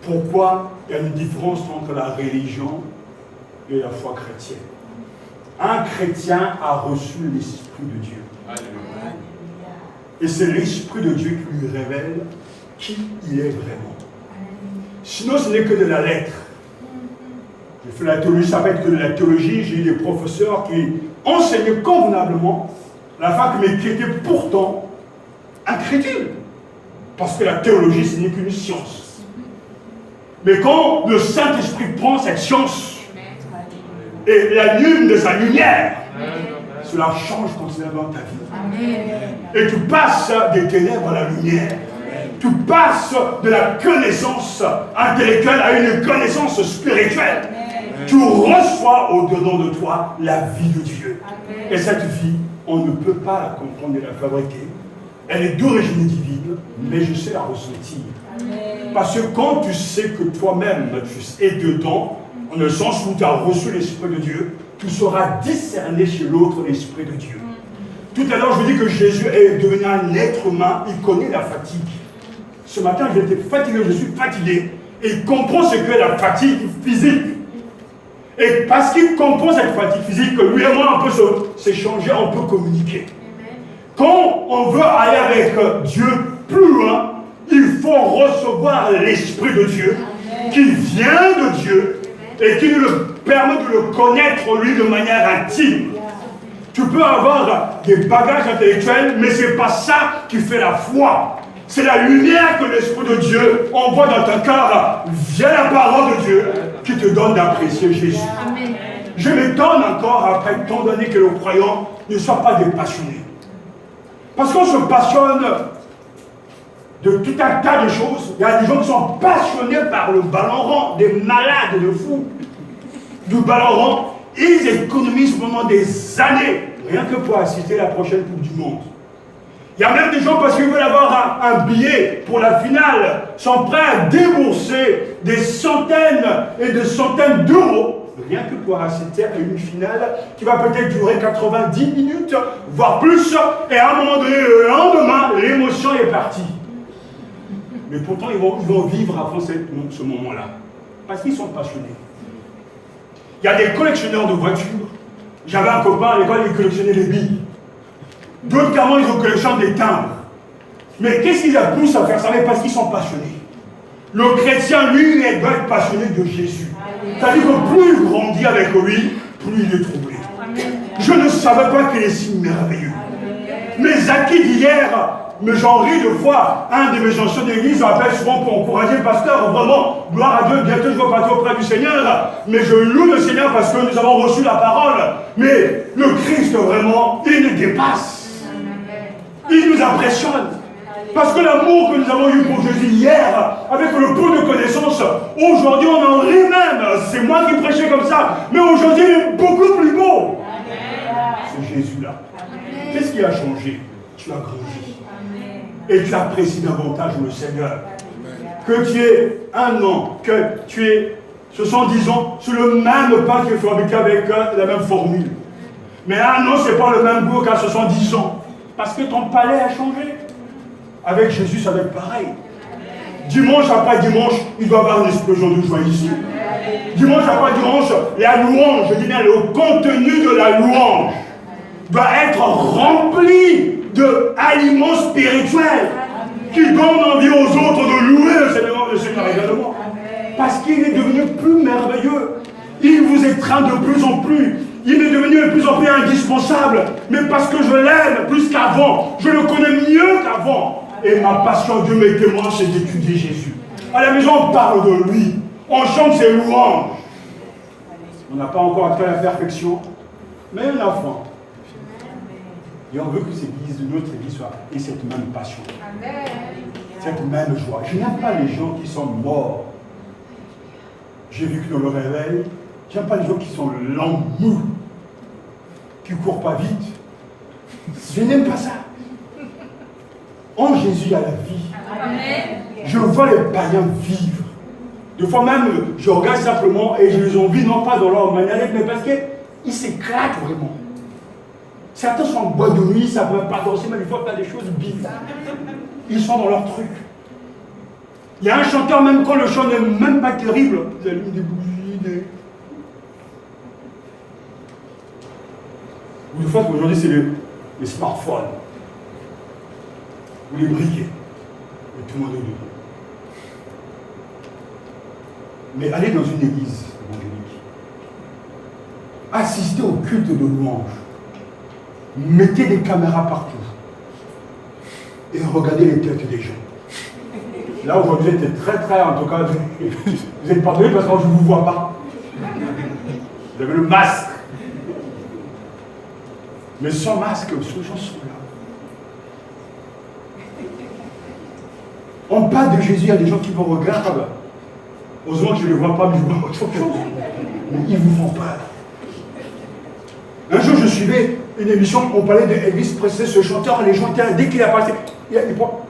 pourquoi il y a une différence entre la religion et la foi chrétienne. Un chrétien a reçu l'Esprit de Dieu. Et c'est l'Esprit de Dieu qui lui révèle qui il est vraiment. Sinon, ce n'est que de la lettre. J'ai fait la théologie, ça va être que de la théologie. J'ai eu des professeurs qui enseignaient convenablement la fac, mais qui étaient pourtant incrédules. Parce que la théologie, ce n'est qu'une science. Mais quand le Saint-Esprit prend cette science et l'allume de sa lumière, cela change considérablement ta vie. Et tu passes des ténèbres à la lumière. Tu passes de la connaissance intellectuelle à une connaissance spirituelle. Tu reçois au-dedans de toi la vie de Dieu. Et cette vie, on ne peut pas la comprendre et la fabriquer. Elle est d'origine divine, mais je sais la ressentir. Parce que quand tu sais que toi-même tu es dedans, en le sens où tu as reçu l'Esprit de Dieu, tu sauras discerner chez l'autre l'Esprit de Dieu. Tout à l'heure, je vous dis que Jésus est devenu un être humain, il connaît la fatigue. Ce matin, j'étais fatigué, je suis fatigué, et il comprend ce qu'est la fatigue physique. Et parce qu'il comprend cette fatigue physique, que lui et moi, on peut s'échanger, on peut communiquer. Quand on veut aller avec Dieu plus loin, il faut recevoir l'Esprit de Dieu, qui vient de Dieu, et qui nous permet de le connaître, lui, de manière intime. Tu peux avoir des bagages intellectuels, mais ce n'est pas ça qui fait la foi. C'est la lumière que l'Esprit de Dieu envoie dans ton cœur via la parole de Dieu qui te donne d'apprécier Jésus. Amen. Je m'étonne encore, après tant d'années que le croyant ne soit pas des passionnés. Parce qu'on se passionne de tout un tas de choses. Il y a des gens qui sont passionnés par le ballon rond, des malades de fous du ballon rond. Ils économisent pendant des années, rien que pour assister à la prochaine Coupe du Monde. Il y a même des gens, parce qu'ils veulent avoir un billet pour la finale, sont prêts à débourser des centaines et des centaines d'euros, rien que pour assister à une finale qui va peut-être durer 90 minutes, voire plus, et à un moment donné, le lendemain, l'émotion est partie. Mais pourtant, ils vont vivre avant ce moment-là, parce qu'ils sont passionnés. Il y a des collectionneurs de voitures. J'avais un copain à l'école, il collectionnait les billes. D'autres, carrément, ils ont collectionné des timbres. Mais qu'est-ce qu'ils poussent à faire ça? Parce qu'ils sont passionnés. Le chrétien, lui, il doit être passionné de Jésus. C'est-à-dire que plus il grandit avec lui, plus il est troublé. Je ne savais pas qu'il est si merveilleux. Mes acquis d'hier, mais j'en ris de fois. Un de mes anciens d'église m'appelle souvent pour encourager le pasteur. Vraiment, gloire à Dieu, bientôt je vais partir auprès du Seigneur. Mais je loue le Seigneur parce que nous avons reçu la parole. Mais le Christ, vraiment, il nous dépasse. Il nous impressionne. Parce que l'amour que nous avons eu pour Jésus hier, avec le peu de connaissances, aujourd'hui on en rit même. C'est moi qui prêchais comme ça. Mais aujourd'hui il est beaucoup plus beau. C'est Jésus-là. Qu'est-ce qui a changé? Tu as grandi. Et tu apprécies davantage le Seigneur. Que tu aies 1 an, que tu aies 70 ans, c'est le même pain qui est fabriqué avec la même formule. Mais 1 an, ce n'est pas le même goût qu'à 70 ans. Parce que ton palais a changé. Avec Jésus, ça va être pareil. Dimanche après dimanche, il doit y avoir une explosion de joie ici. Dimanche après dimanche, la louange, je dis bien le contenu de la louange, doit être rempli d'aliments spirituels qui donnent envie aux autres de louer le Seigneur également. Parce qu'il est devenu plus merveilleux. Il vous étreint de plus en plus. Il est devenu de plus en plus indispensable. Mais parce que je l'aime plus qu'avant. Je le connais mieux qu'avant. Et ma passion, Dieu m'est témoin, c'est d'étudier Jésus. À la maison, on parle de lui. On chante ses louanges. On n'a pas encore atteint la perfection. Mais on a foi. Et on veut que notre église soit ait cette même passion. Cette même joie. Je n'aime pas les gens qui sont morts. J'ai vu que dans le réveil, je n'aime pas les gens qui sont lents, mous, qui ne courent pas vite. Je n'aime pas ça. En Jésus, il y a la vie. Amen. Je vois les païens vivre. Des fois même, je regarde simplement et je les envie, non pas dans leur manière, mais parce qu'ils s'éclatent vraiment. Certains sont en boîte de nuit, ça ne peut pas danser, mais des fois, tu as des choses bizarres. Ils sont dans leur truc. Il y a un chanteur, même quand le chant n'est même pas terrible, ils allument des bougies, Ou des fois, aujourd'hui, c'est les smartphones. Ou les briquets. Et tout le monde est dedans. Mais allez dans une église évangélique. Assistez au culte de louange. Mettez des caméras partout. Et regardez les têtes des gens. Là, aujourd'hui, vous êtes très, en tout cas, vous êtes pardonnés parce que je ne vous vois pas. Vous avez le masque. Mais sans masque, ces gens sont là. On parle de Jésus, il y a des gens qui vous regardent. Heureusement que je ne les vois pas, mais je vois autre chose. Mais ils vous font peur. Un jour, je suivais une émission, on parlait d'Elvis Presley, ce chanteur, les gens étaient, dès qu'il a passé, il prend.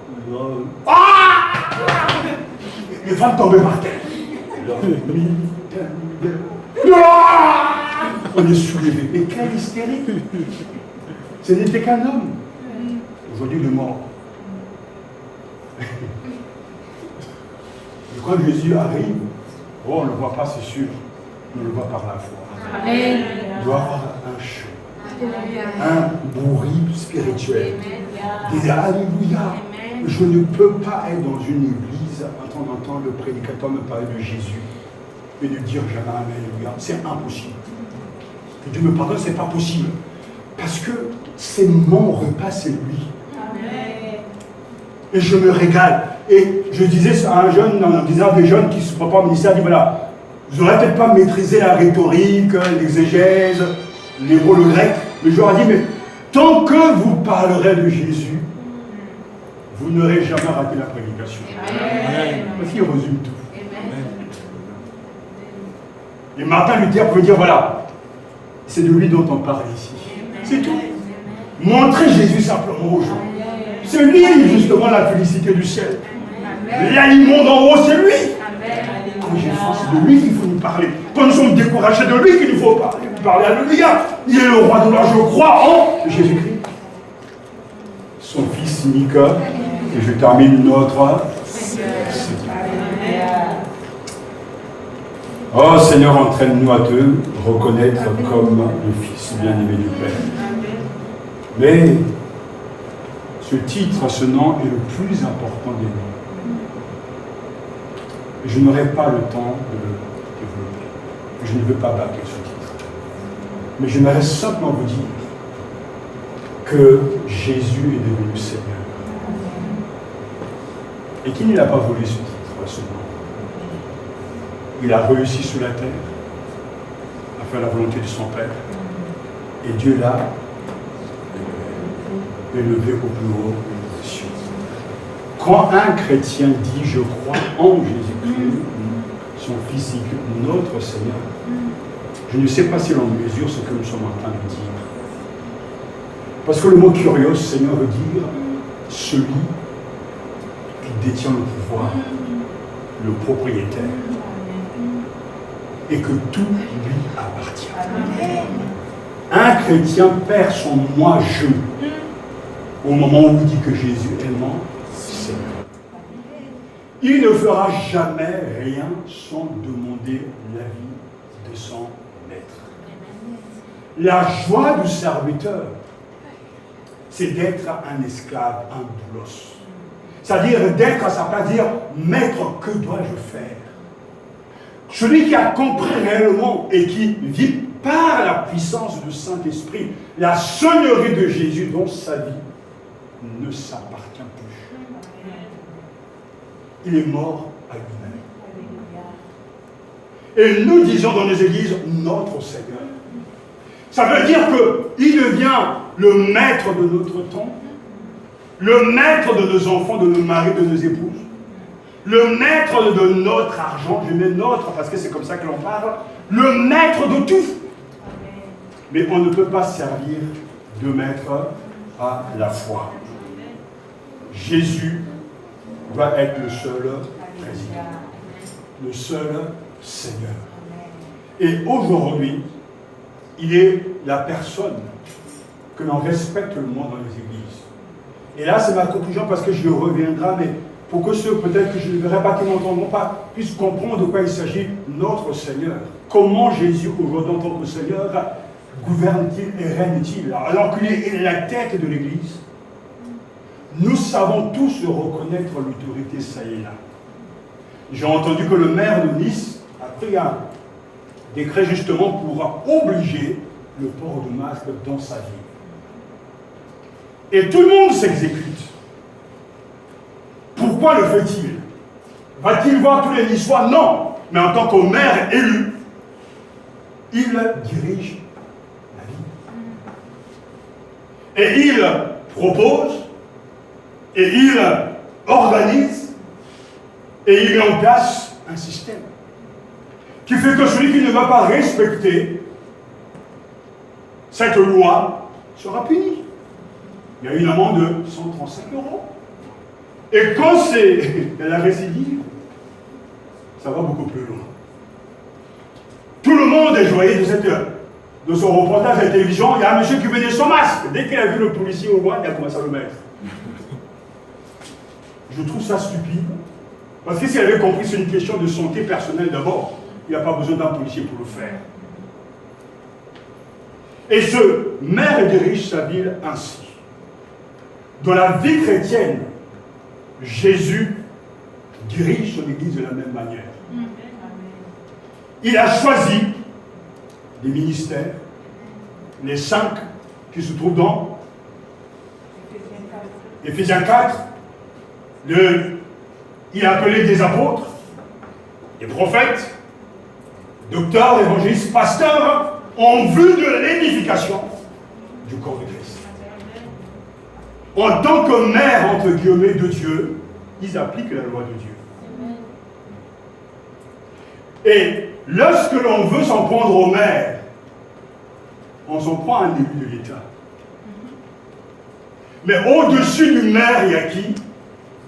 Les femmes tombaient par terre. On est soulevé. Mais quelle hystérie! Ce n'était qu'un homme. Aujourd'hui, il est mort. Et quand Jésus arrive, on ne le voit pas, c'est sûr. On le voit par la foi. Amen. Il doit avoir un chant. Un bruit spirituel. Des Alléluia. Je ne peux pas être dans une église en train d'entendre le prédicateur me parler de Jésus et de dire jamais Alléluia. C'est impossible. Que Dieu me pardonne, c'est pas possible. Parce que c'est mon repas, c'est lui. Amen. Et je me régale. Et je disais à un jeune, en disant à des jeunes qui se préparent au ministère, dit voilà, vous n'aurez peut-être pas maîtrisé la rhétorique, l'exégèse, les rôles grecs, mais je leur ai dit, mais tant que vous parlerez de Jésus, vous n'aurez jamais raté la prédication. Amen. Parce qu'il résume tout. Amen. Et Martin Luther pouvait dire, voilà, c'est de lui dont on parle ici. C'est tout. Montrez Jésus simplement aux gens. C'est lui, justement, la félicité du ciel. L'aliment d'en haut, c'est lui. Quand j'ai faim, c'est de lui qu'il faut nous parler. Quand nous sommes découragés, de lui qu'il nous faut parler. Alléluia. Il est le roi de l'or, je crois en Jésus-Christ. Son fils Nika, et je termine notre Seigneur. Oh Seigneur, entraîne-nous à te reconnaître comme le Fils bien-aimé du Père. Mais ce titre, ce nom est le plus important des noms. Je n'aurai pas le temps de le développer. Je ne veux pas bâcler ce titre. Mais j'aimerais simplement vous dire que Jésus est devenu Seigneur. Et qu'il n'a pas volé ce titre, ce nom. Il a réussi sous la terre à faire la volonté de son Père. Et Dieu l'a élevé au plus haut des cieux. Quand un chrétien dit « Je crois en Jésus-Christ, son Fils, notre Seigneur », je ne sais pas si l'on mesure ce que nous sommes en train de dire. Parce que le mot « curios », Seigneur, veut dire « celui qui détient le pouvoir, le propriétaire, et que tout lui appartient. » Un chrétien perd son moi-je au moment où il dit que Jésus est mon Seigneur. Il ne fera jamais rien sans demander l'avis de son maître. La joie du serviteur, c'est d'être un esclave, un doulos. C'est-à-dire d'être à sa place, dire, maître, que dois-je faire? Celui qui a compris réellement et qui vit par la puissance du Saint-Esprit la seigneurie de Jésus dans sa vie ne s'appartient plus. Il est mort à lui-même. Et nous disons dans nos églises, notre Seigneur. Ça veut dire qu'il devient le maître de notre temps, le maître de nos enfants, de nos maris, de nos épouses, le maître de notre argent, je mets notre parce que c'est comme ça que l'on parle, le maître de tout. Mais on ne peut pas servir deux maîtres à la fois. Jésus doit être le seul président, le seul Seigneur. Et aujourd'hui, il est la personne que l'on respecte le moins dans les églises. Et là, c'est ma conclusion parce que je reviendrai, mais pour que ceux peut-être que je ne verrai pas, qui n'entendront pas, puissent comprendre de quoi il s'agit, notre Seigneur. Comment Jésus, aujourd'hui en tant que Seigneur, gouverne-t-il et règne-t-il alors qu'il est la tête de l'Église? Nous savons tous reconnaître l'autorité, ça et là. J'ai entendu que le maire de Nice a pris un décret justement pour obliger le port de masque dans sa vie. Et tout le monde s'exécute. Pourquoi le fait-il? Va-t-il voir tous les Niçois? Non. Mais en tant que maire élu, il dirige la vie. Et il propose, et il organise, et il met en place un système qui fait que celui qui ne va pas respecter cette loi sera puni. Il y a une amende de 135 €. Et quand c'est la récidive, ça va beaucoup plus loin. Tout le monde est joyeux de son reportage à la télévision. Il y a un monsieur qui venait sans masque. Dès qu'il a vu le policier au loin, il a commencé à le mettre. Je trouve ça stupide. Parce que s'il avait compris, c'est une question de santé personnelle d'abord. Il n'y a pas besoin d'un policier pour le faire. Et ce maire dirige sa ville ainsi. Dans la vie chrétienne, Jésus dirige son Église de la même manière. Il a choisi des ministères, les 5 qui se trouvent dans Éphésiens 4. Il a appelé des apôtres, des prophètes, docteurs, évangélistes, pasteurs, en vue de l'édification du corps de Christ. En tant que maire, entre guillemets, de Dieu, ils appliquent la loi de Dieu. Et lorsque l'on veut s'en prendre au maire, on s'en prend à un élu de l'État. Mais au-dessus du maire, il y a qui?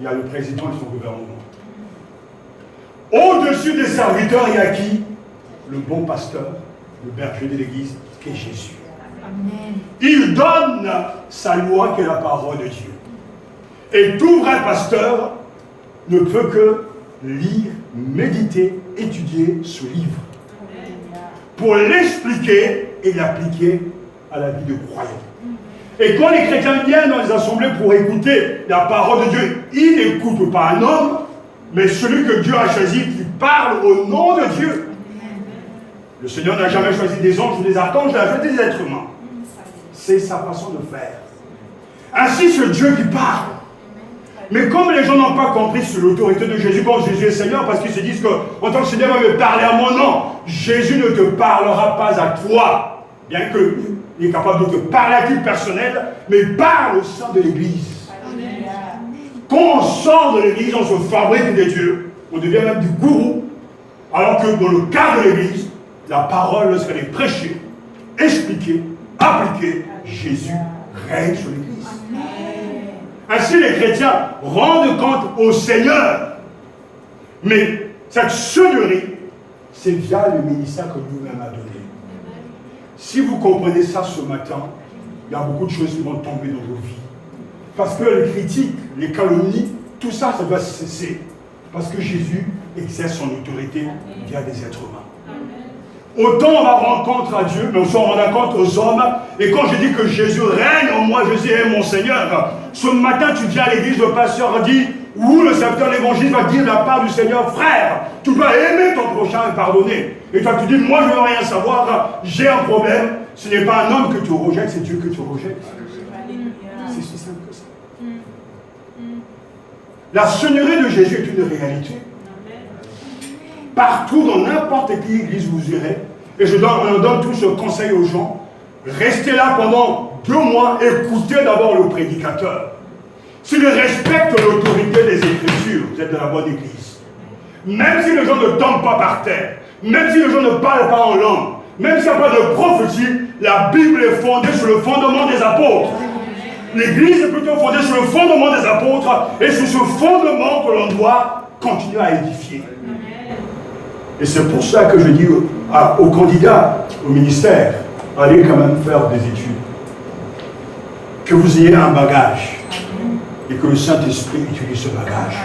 Il y a le président et son gouvernement. Au-dessus des serviteurs, il y a qui? Le bon pasteur, le berger de l'Église, qui est Jésus. Amen. Il donne sa loi qui est la parole de Dieu. Et tout vrai pasteur ne peut que lire, méditer, étudier ce livre pour l'expliquer et l'appliquer à la vie de croyant. Et quand les chrétiens viennent dans les assemblées pour écouter la parole de Dieu, ils n'écoutent pas un homme, mais celui que Dieu a choisi qui parle au nom de Dieu. Le Seigneur n'a jamais choisi des anges ou des archanges, il a choisi des êtres humains. C'est sa façon de faire. Ainsi, c'est Dieu qui parle. Mais comme les gens n'ont pas compris sur l'autorité de Jésus quand Jésus est Seigneur, parce qu'ils se disent qu'en tant que Seigneur, il va me parler à mon nom, Jésus ne te parlera pas à toi, bien qu'il est capable de te parler à titre personnel, mais il parle au sein de l'Église. Quand on sort de l'Église, on se fabrique des dieux, on devient même du gourou, alors que dans le cas de l'Église, la parole, lorsqu'elle est prêchée, expliquée, appliquée, Jésus règne sur l'Église. Ainsi, les chrétiens rendent compte au Seigneur. Mais cette seigneurie, c'est via le ministère que nous-mêmes a donné. Si vous comprenez ça ce matin, il y a beaucoup de choses qui vont tomber dans vos vies. Parce que les critiques, les calomnies, tout ça, ça doit cesser. Parce que Jésus exerce son autorité via des êtres humains. Autant on va rendre compte à Dieu, mais on s'en rend compte aux hommes. Et quand je dis que Jésus règne en moi, Jésus est mon Seigneur. Ce matin, tu viens à l'église, le pasteur dit, ou le serviteur de l'évangile va dire de la part du Seigneur, frère, tu dois aimer ton prochain et pardonner. Et toi, tu dis, moi, je ne veux rien savoir, j'ai un problème. Ce n'est pas un homme que tu rejettes, c'est Dieu que tu rejettes. C'est si simple que ça. La seigneurie de Jésus est une réalité. Partout, dans n'importe quelle église vous irez, et on donne tout ce conseil aux gens, restez là pendant 2 mois, écoutez d'abord le prédicateur. S'il respecte l'autorité des Écritures, vous êtes dans la bonne église. Même si les gens ne tombent pas par terre, même si les gens ne parlent pas en langue, même s'il n'y a pas de prophétie, la Bible est fondée sur le fondement des apôtres. L'église est plutôt fondée sur le fondement des apôtres, et sur ce fondement que l'on doit continuer à édifier. Et c'est pour ça que je dis aux candidats au ministère, allez quand même faire des études. Que vous ayez un bagage. Et que le Saint-Esprit utilise ce bagage.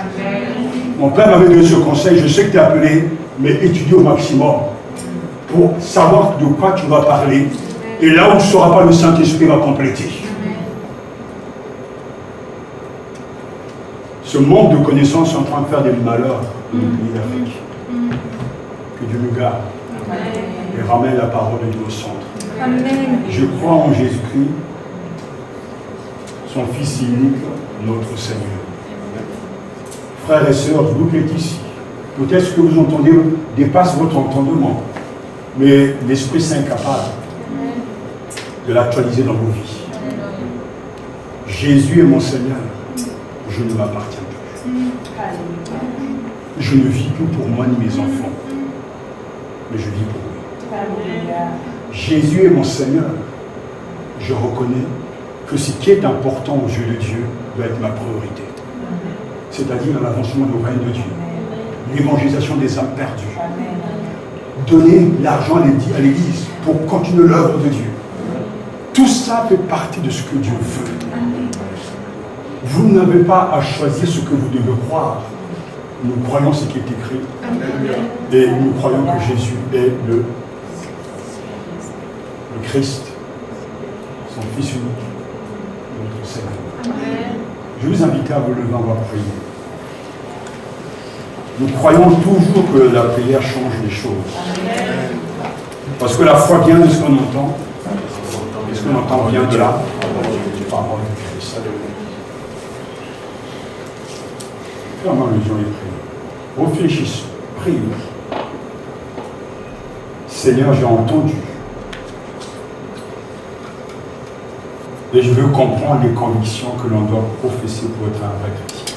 Mon père m'avait donné ce conseil, je sais que tu es appelé, mais étudie au maximum. Pour savoir de quoi tu vas parler. Et là où tu ne sauras pas, le Saint-Esprit va compléter. Ce manque de connaissances est en train de faire des malheurs dans le pays d'Afrique. Que Dieu nous garde et ramène la parole de Dieu au centre. Amen. Je crois en Jésus-Christ, son Fils unique, notre Seigneur. Frères et sœurs, vous qui êtes ici, peut-être ce que vous entendez dépasse votre entendement, mais l'Esprit Saint est capable de l'actualiser dans vos vies. Jésus est mon Seigneur, je ne m'appartiens plus. Je ne vis plus pour moi ni mes enfants, mais je vis pour lui. Jésus est mon Seigneur. Je reconnais que ce qui est important aux yeux de Dieu doit être ma priorité. C'est-à-dire l'avancement du règne de Dieu, l'évangélisation des âmes perdues, donner l'argent à l'Église pour continuer l'œuvre de Dieu. Tout ça fait partie de ce que Dieu veut. Vous n'avez pas à choisir ce que vous devez croire. Nous croyons ce qui est écrit. Et nous croyons que Jésus est le Christ, son Fils unique, notre Seigneur. Je vous invite à vous lever, on va prier. Nous croyons toujours que la prière change les choses. Parce que la foi vient de ce qu'on entend. Et ce qu'on entend vient de la parole de Christ. Fermons les yeux et prions. Réfléchissons, prions. Seigneur, j'ai entendu. Et je veux comprendre les convictions que l'on doit professer pour être un vrai chrétien.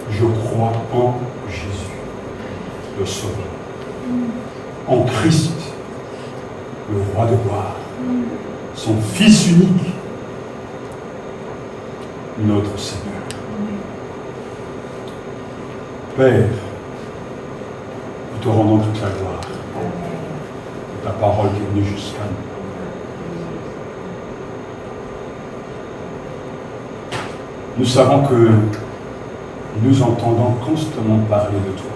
Je crois en Jésus, le Sauveur. En Christ, le Roi de gloire. Son Fils unique, notre Seigneur. Père, nous te rendons toute la gloire. Ta parole qui est venue jusqu'à nous. Nous savons que nous entendons constamment parler de toi.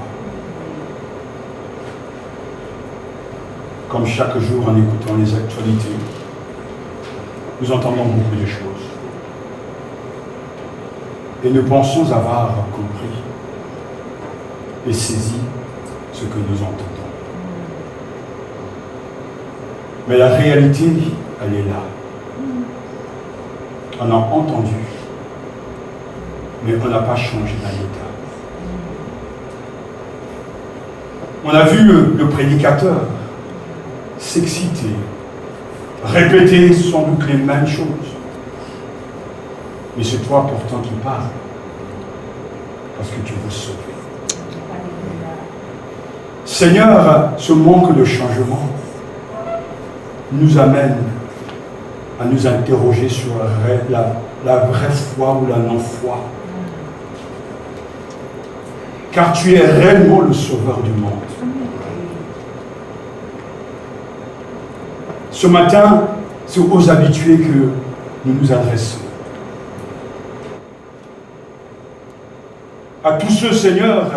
Comme chaque jour en écoutant les actualités, nous entendons beaucoup de choses. Et nous pensons avoir compris et saisi ce que nous entendons. Mais la réalité, elle est là. On a entendu, mais on n'a pas changé dans l'état. On a vu le prédicateur s'exciter, répéter sans doute les mêmes choses. Mais c'est toi pourtant qui parles, parce que tu veux sauver. Seigneur, ce manque de changement nous amène à nous interroger sur la vraie foi ou la non-foi. Car tu es réellement le sauveur du monde. Ce matin, c'est aux habitués que nous nous adressons. à tous ceux, Seigneur,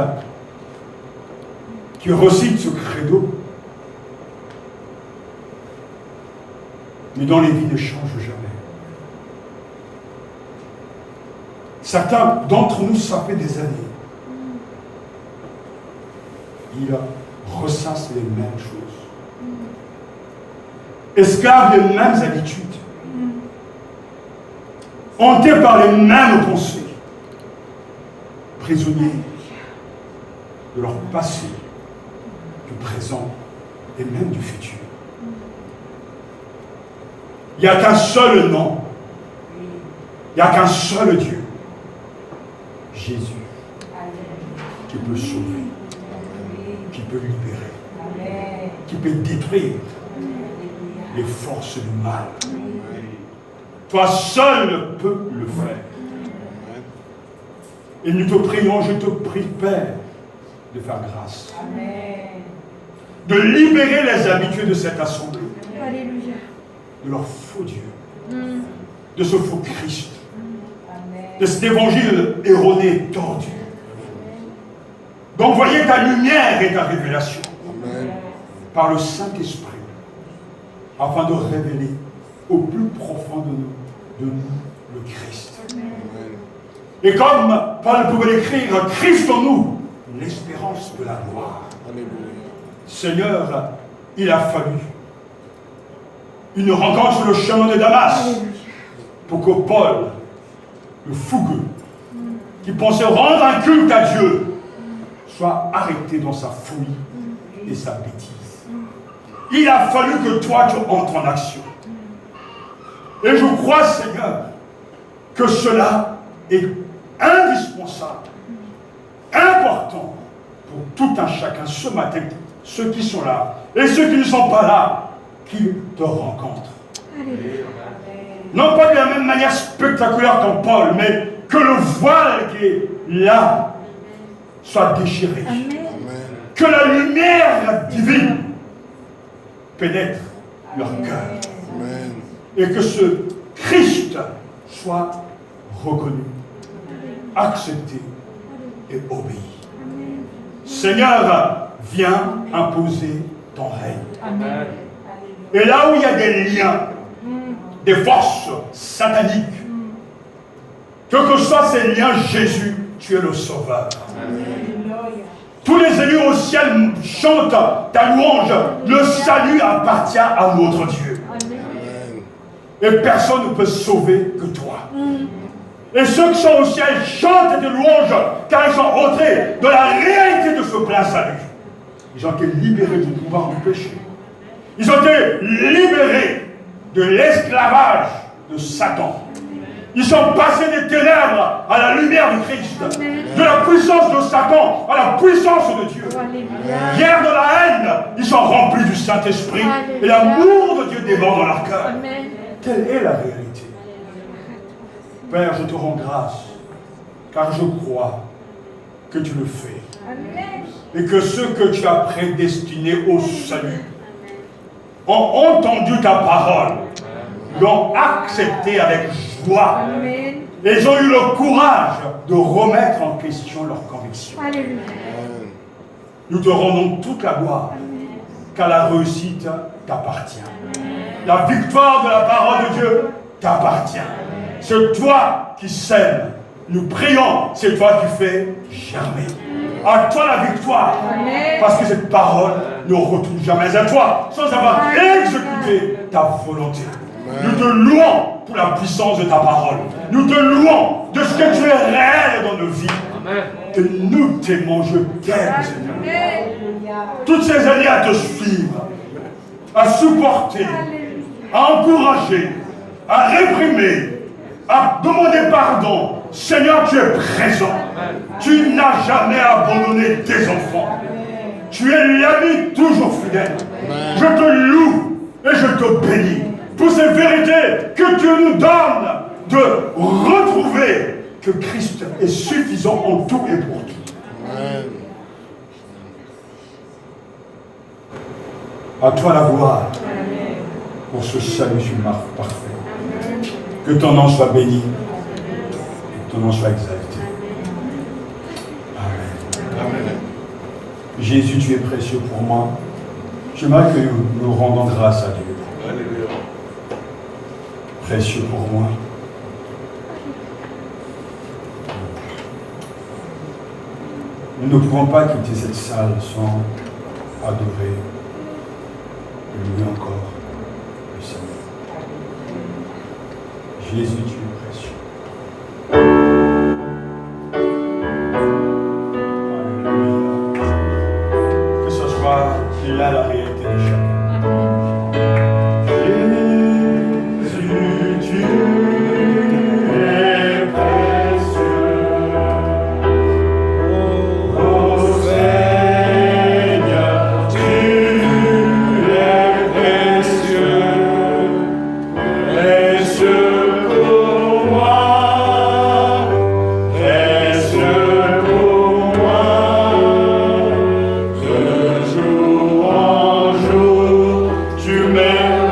qui recitent ce credo, mais dont les vies ne changent jamais. Certains d'entre nous, ça fait des années. Ils ressassent les mêmes choses. Esclaves des mêmes habitudes. Hantés par les mêmes pensées. Prisonniers de leur passé, du présent et même du futur. Il n'y a qu'un seul nom. Il n'y a qu'un seul Dieu. Jésus. Qui peut sauver. Qui peut libérer. Qui peut détruire les forces du mal. Toi seul peux le faire. Et nous te prions, je te prie, Père, de faire grâce. De libérer les habitudes de cette assemblée. Alléluia. De leur faux Dieu. De ce faux Christ. De cet évangile erroné, tordu. D'envoyer ta lumière et ta révélation. Par le Saint-Esprit. Afin de révéler au plus profond de nous le Christ. Et comme Paul pouvait l'écrire, Christ en nous, l'espérance de la gloire. Seigneur, il a fallu une rencontre sur le chemin de Damas pour que Paul, le fougueux, qui pensait rendre un culte à Dieu, soit arrêté dans sa folie et sa bêtise. Il a fallu que toi tu entres en action. Et je crois, Seigneur, que cela est indispensable, important pour tout un chacun ce matin, ceux qui sont là et ceux qui ne sont pas là, qui te rencontrent. Non pas de la même manière spectaculaire qu'en Paul, mais que le voile qui est là soit déchiré. Amen. Que la lumière divine pénètre leur cœur. Amen. Et que ce Christ soit reconnu, accepté et obéi. Amen. Seigneur, viens imposer ton règne. Amen. Et là où il y a des liens, des forces sataniques, que ce soit ces liens, Jésus, tu es le Sauveur. Amen. Tous les élus au ciel chantent ta louange. Le salut appartient à notre Dieu. Amen. Et personne ne peut sauver que toi. Et ceux qui sont au ciel chantent tes louanges, car ils sont rentrés dans la réalité de ce plein salut. Ils ont été libérés du pouvoir du péché. Ils ont été libérés de l'esclavage de Satan. Ils sont passés des ténèbres à la lumière du Christ. De la puissance de Satan à la puissance de Dieu. Hier de la haine, ils sont remplis du Saint-Esprit. Et l'amour de Dieu déborde dans leur cœur. Telle est la réalité. Père, je te rends grâce, car je crois que tu le fais. Et que ceux que tu as prédestinés au salut ont entendu ta parole, l'ont accepté avec joie. Amen. Et ils ont eu le courage de remettre en question leurs convictions. Alléluia. Nous te rendons toute la gloire, car la réussite t'appartient. La victoire de la parole de Dieu t'appartient. C'est toi qui sèmes. Nous prions, c'est toi qui fais germer. À toi la victoire. Amen. Parce que cette parole ne retourne jamais à toi sans avoir exécuté ta volonté. Amen. Nous te louons pour la puissance de ta parole. Nous te louons de ce que tu es réel dans nos vies. Amen. Et nous t'aimons, je t'aime, Seigneur. Toutes ces années à te suivre, à supporter, à encourager, à réprimer, à demander pardon. Seigneur, tu es présent. Amen. Tu n'as jamais abandonné tes enfants. Amen. Tu es l'ami toujours fidèle. Amen. Je te loue et je te bénis pour ces vérités que tu nous donnes de retrouver que Christ est suffisant en tout et pour tout. Amen. À toi la gloire pour ce salut parfait. Amen. Que ton nom soit béni. Ton nom soit exalté. Jésus, tu es précieux pour moi. J'aimerais que nous rendons grâce à Dieu. Alléluia. Précieux pour moi. Nous ne pouvons pas quitter cette salle sans adorer et louer encore le Seigneur. Jésus, tu es précieux. Alléluia. Que ce soit là la réalité de chacun. Jésus, tu es précieux. Oh Seigneur, tu es précieux. Précieux pour moi. Précieux pour moi. De jour en jour, tu m'aimes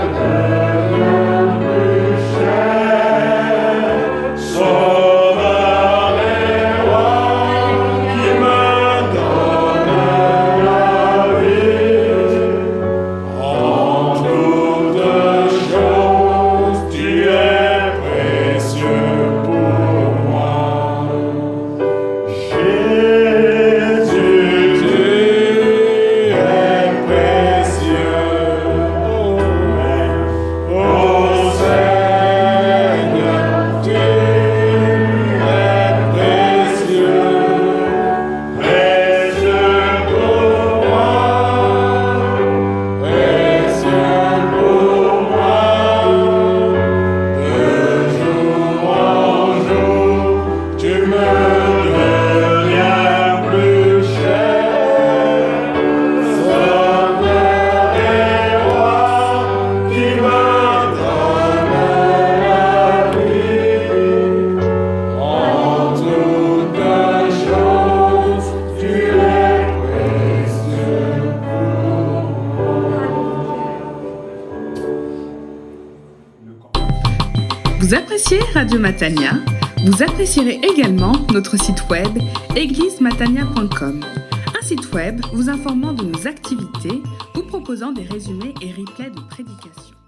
plus cher. Sauveur et roi qui me donne la vie. En toutes choses, tu es précieux pour moi. Jésus, tu es précieux. Oh Seigneur, tu es précieux. Précieux pour moi. Précieux pour moi. De jour en jour, tu me deviens plus cher. Sauveur et roi qui me donne la vie. En toutes choses, tu es précieux pour moi. Vous appréciez Radio Matania? Vous apprécierez également notre site web églisematania.com. Un site web vous informant de nos activités, vous proposant des résumés et replays de prédications.